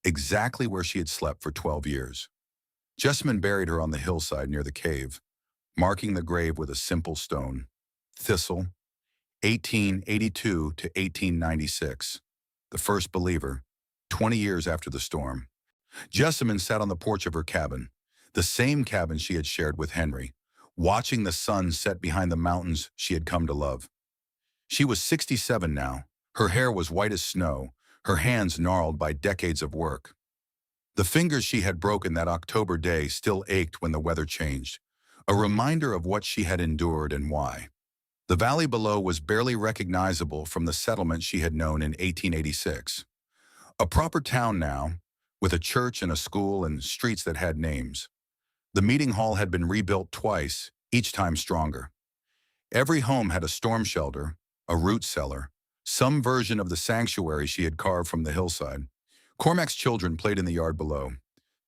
exactly where she had slept for 12 years. Jessamine buried her on the hillside near the cave, marking the grave with a simple stone. Thistle, 1882 to 1896. The first believer, 20 years after the storm. Jessamine sat on the porch of her cabin, the same cabin she had shared with Henry, watching the sun set behind the mountains she had come to love. She was 67 now. Her hair was white as snow, her hands gnarled by decades of work. The fingers she had broken that October day still ached when the weather changed, a reminder of what she had endured and why. The valley below was barely recognizable from the settlement she had known in 1886. A proper town now, with a church and a school and streets that had names. The meeting hall had been rebuilt twice, each time stronger. Every home had a storm shelter, a root cellar, some version of the sanctuary she had carved from the hillside. Cormac's children played in the yard below.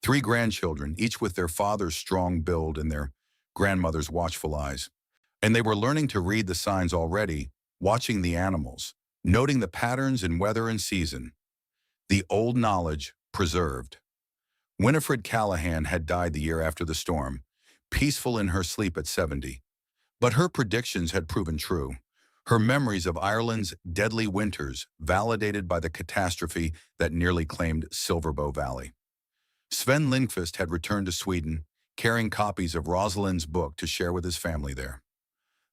3 grandchildren, each with their father's strong build and their grandmother's watchful eyes. And they were learning to read the signs already, watching the animals, noting the patterns in weather and season. The old knowledge preserved. Winifred Callahan had died the year after the storm, peaceful in her sleep at 70. But her predictions had proven true. Her memories of Ireland's deadly winters validated by the catastrophe that nearly claimed Silverbow Valley. Sven Lindqvist had returned to Sweden, carrying copies of Rosalind's book to share with his family there.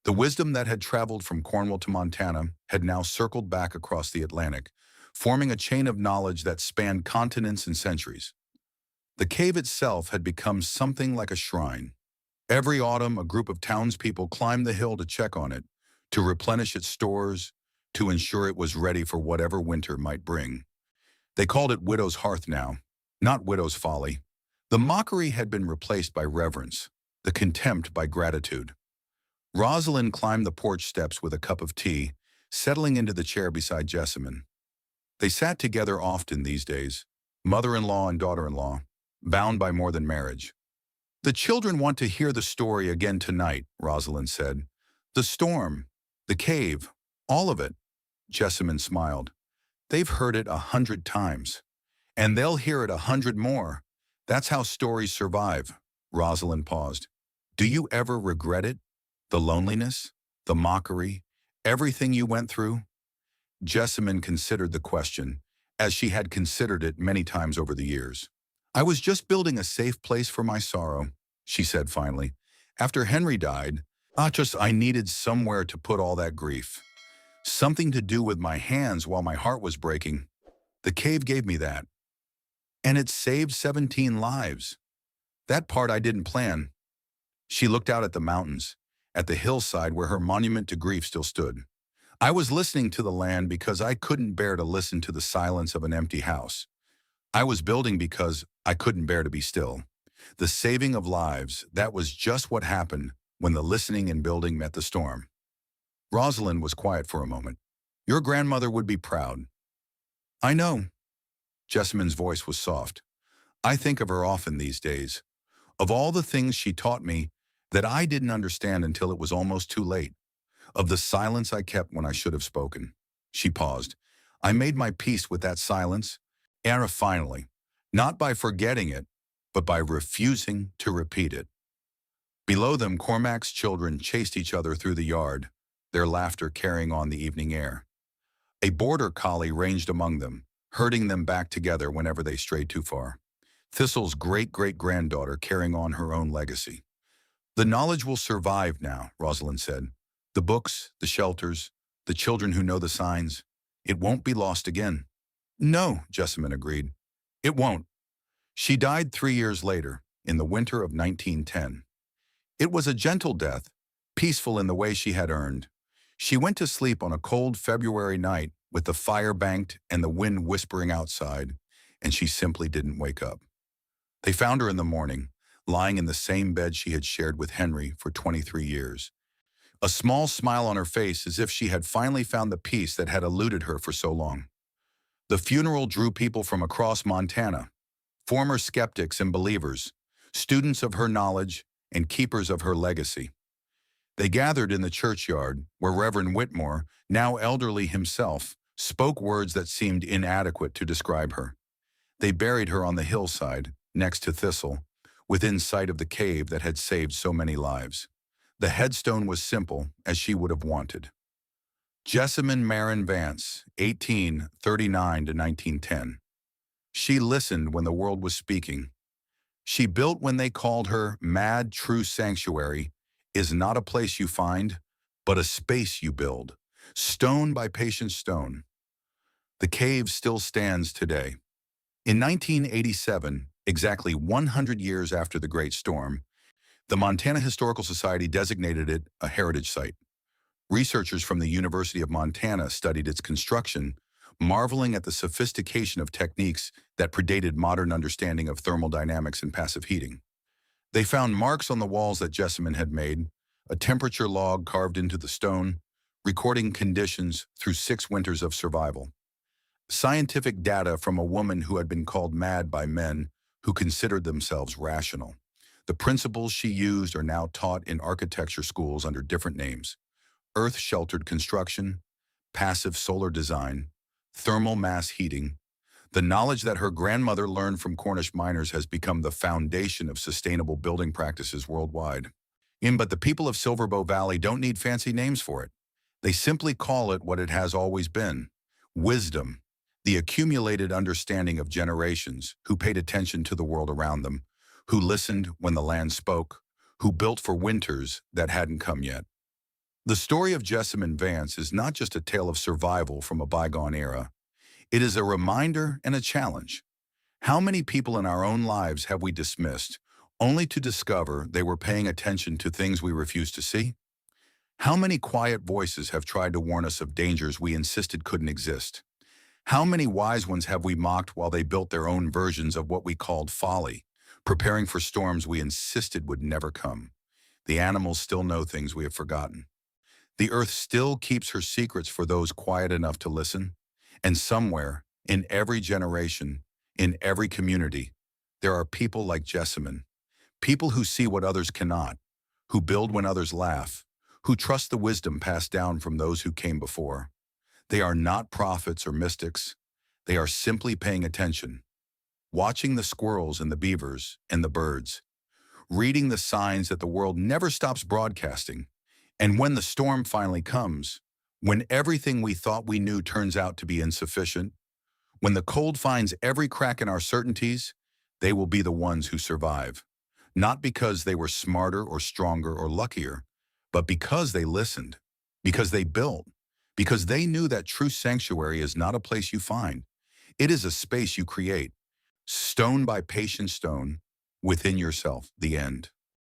The wisdom that had traveled from Cornwall to Montana had now circled back across the Atlantic, forming a chain of knowledge that spanned continents and centuries. The cave itself had become something like a shrine. Every autumn, a group of townspeople climbed the hill to check on it, to replenish its stores, to ensure it was ready for whatever winter might bring. They called it Widow's Hearth now, not Widow's Folly. The mockery had been replaced by reverence, the contempt by gratitude. Rosalind climbed the porch steps with a cup of tea, settling into the chair beside Jessamine. They sat together often these days, mother-in-law and daughter-in-law, bound by more than marriage. "The children want to hear the story again tonight," Rosalind said. "The storm, the cave, all of it." Jessamine smiled. "They've heard it 100 times. And they'll hear it 100 more. That's how stories survive." Rosalind paused. "Do you ever regret it? The loneliness? The mockery? Everything you went through?" Jessamine considered the question, as she had considered it many times over the years. "I was just building a safe place for my sorrow," she said finally. "After Henry died, I needed somewhere to put all that grief. Something to do with my hands while my heart was breaking. The cave gave me that. And it saved 17 lives. That part I didn't plan." She looked out at the mountains, at the hillside where her monument to grief still stood. "I was listening to the land because I couldn't bear to listen to the silence of an empty house. I was building because I couldn't bear to be still. The saving of lives, that was just what happened when the listening and building met the storm." Rosalind was quiet for a moment. "Your grandmother would be proud." "I know." Jessamine's voice was soft. "I think of her often these days. Of all the things she taught me that I didn't understand until it was almost too late. Of the silence I kept when I should have spoken." She paused. "I made my peace with that silence, and finally, not by forgetting it, but by refusing to repeat it." Below them, Cormac's children chased each other through the yard, their laughter carrying on the evening air. A border collie ranged among them, herding them back together whenever they strayed too far. Thistle's great-great-granddaughter carrying on her own legacy. "The knowledge will survive now," Rosalind said. "The books, the shelters, the children who know the signs. It won't be lost again." "No," Jessamine agreed. "It won't." She died 3 years later, in the winter of 1910. It was a gentle death, peaceful in the way she had earned. She went to sleep on a cold February night with the fire banked and the wind whispering outside, and she simply didn't wake up. They found her in the morning, lying in the same bed she had shared with Henry for 23 years. A small smile on her face as if she had finally found the peace that had eluded her for so long. The funeral drew people from across Montana, former skeptics and believers, students of her knowledge and keepers of her legacy. They gathered in the churchyard where Reverend Whitmore, now elderly himself, spoke words that seemed inadequate to describe her. They buried her on the hillside, next to Thistle, within sight of the cave that had saved so many lives. The headstone was simple, as she would have wanted. Jessamine Marin Vance, 1839 to 1910. She listened when the world was speaking. She built when they called her mad true sanctuary, is not a place you find, but a space you build, stone by patient stone. The cave still stands today. In 1987, exactly 100 years after the Great Storm, the Montana Historical Society designated it a heritage site. Researchers from the University of Montana studied its construction, marveling at the sophistication of techniques that predated modern understanding of thermodynamics and passive heating. They found marks on the walls that Jessamine had made, a temperature log carved into the stone, recording conditions through 6 winters of survival. Scientific data from a woman who had been called mad by men who considered themselves rational. The principles she used are now taught in architecture schools under different names: earth-sheltered construction, passive solar design, thermal mass heating. The knowledge that her grandmother learned from Cornish miners has become the foundation of sustainable building practices worldwide. But the people of Silverbow Valley don't need fancy names for it. They simply call it what it has always been: wisdom, the accumulated understanding of generations who paid attention to the world around them, who listened when the land spoke, who built for winters that hadn't come yet. The story of Jessamine Vance is not just a tale of survival from a bygone era. It is a reminder and a challenge. How many people in our own lives have we dismissed, only to discover they were paying attention to things we refused to see? How many quiet voices have tried to warn us of dangers we insisted couldn't exist? How many wise ones have we mocked while they built their own versions of what we called folly, preparing for storms we insisted would never come? The animals still know things we have forgotten. The earth still keeps her secrets for those quiet enough to listen. And somewhere, in every generation, in every community, there are people like Jessamine, people who see what others cannot, who build when others laugh, who trust the wisdom passed down from those who came before. They are not prophets or mystics. They are simply paying attention, watching the squirrels and the beavers and the birds, reading the signs that the world never stops broadcasting. And when the storm finally comes, when everything we thought we knew turns out to be insufficient, when the cold finds every crack in our certainties, they will be the ones who survive. Not because they were smarter or stronger or luckier, but because they listened, because they built, because they knew that true sanctuary is not a place you find. It is a space you create, stone by patient stone, within yourself. The end.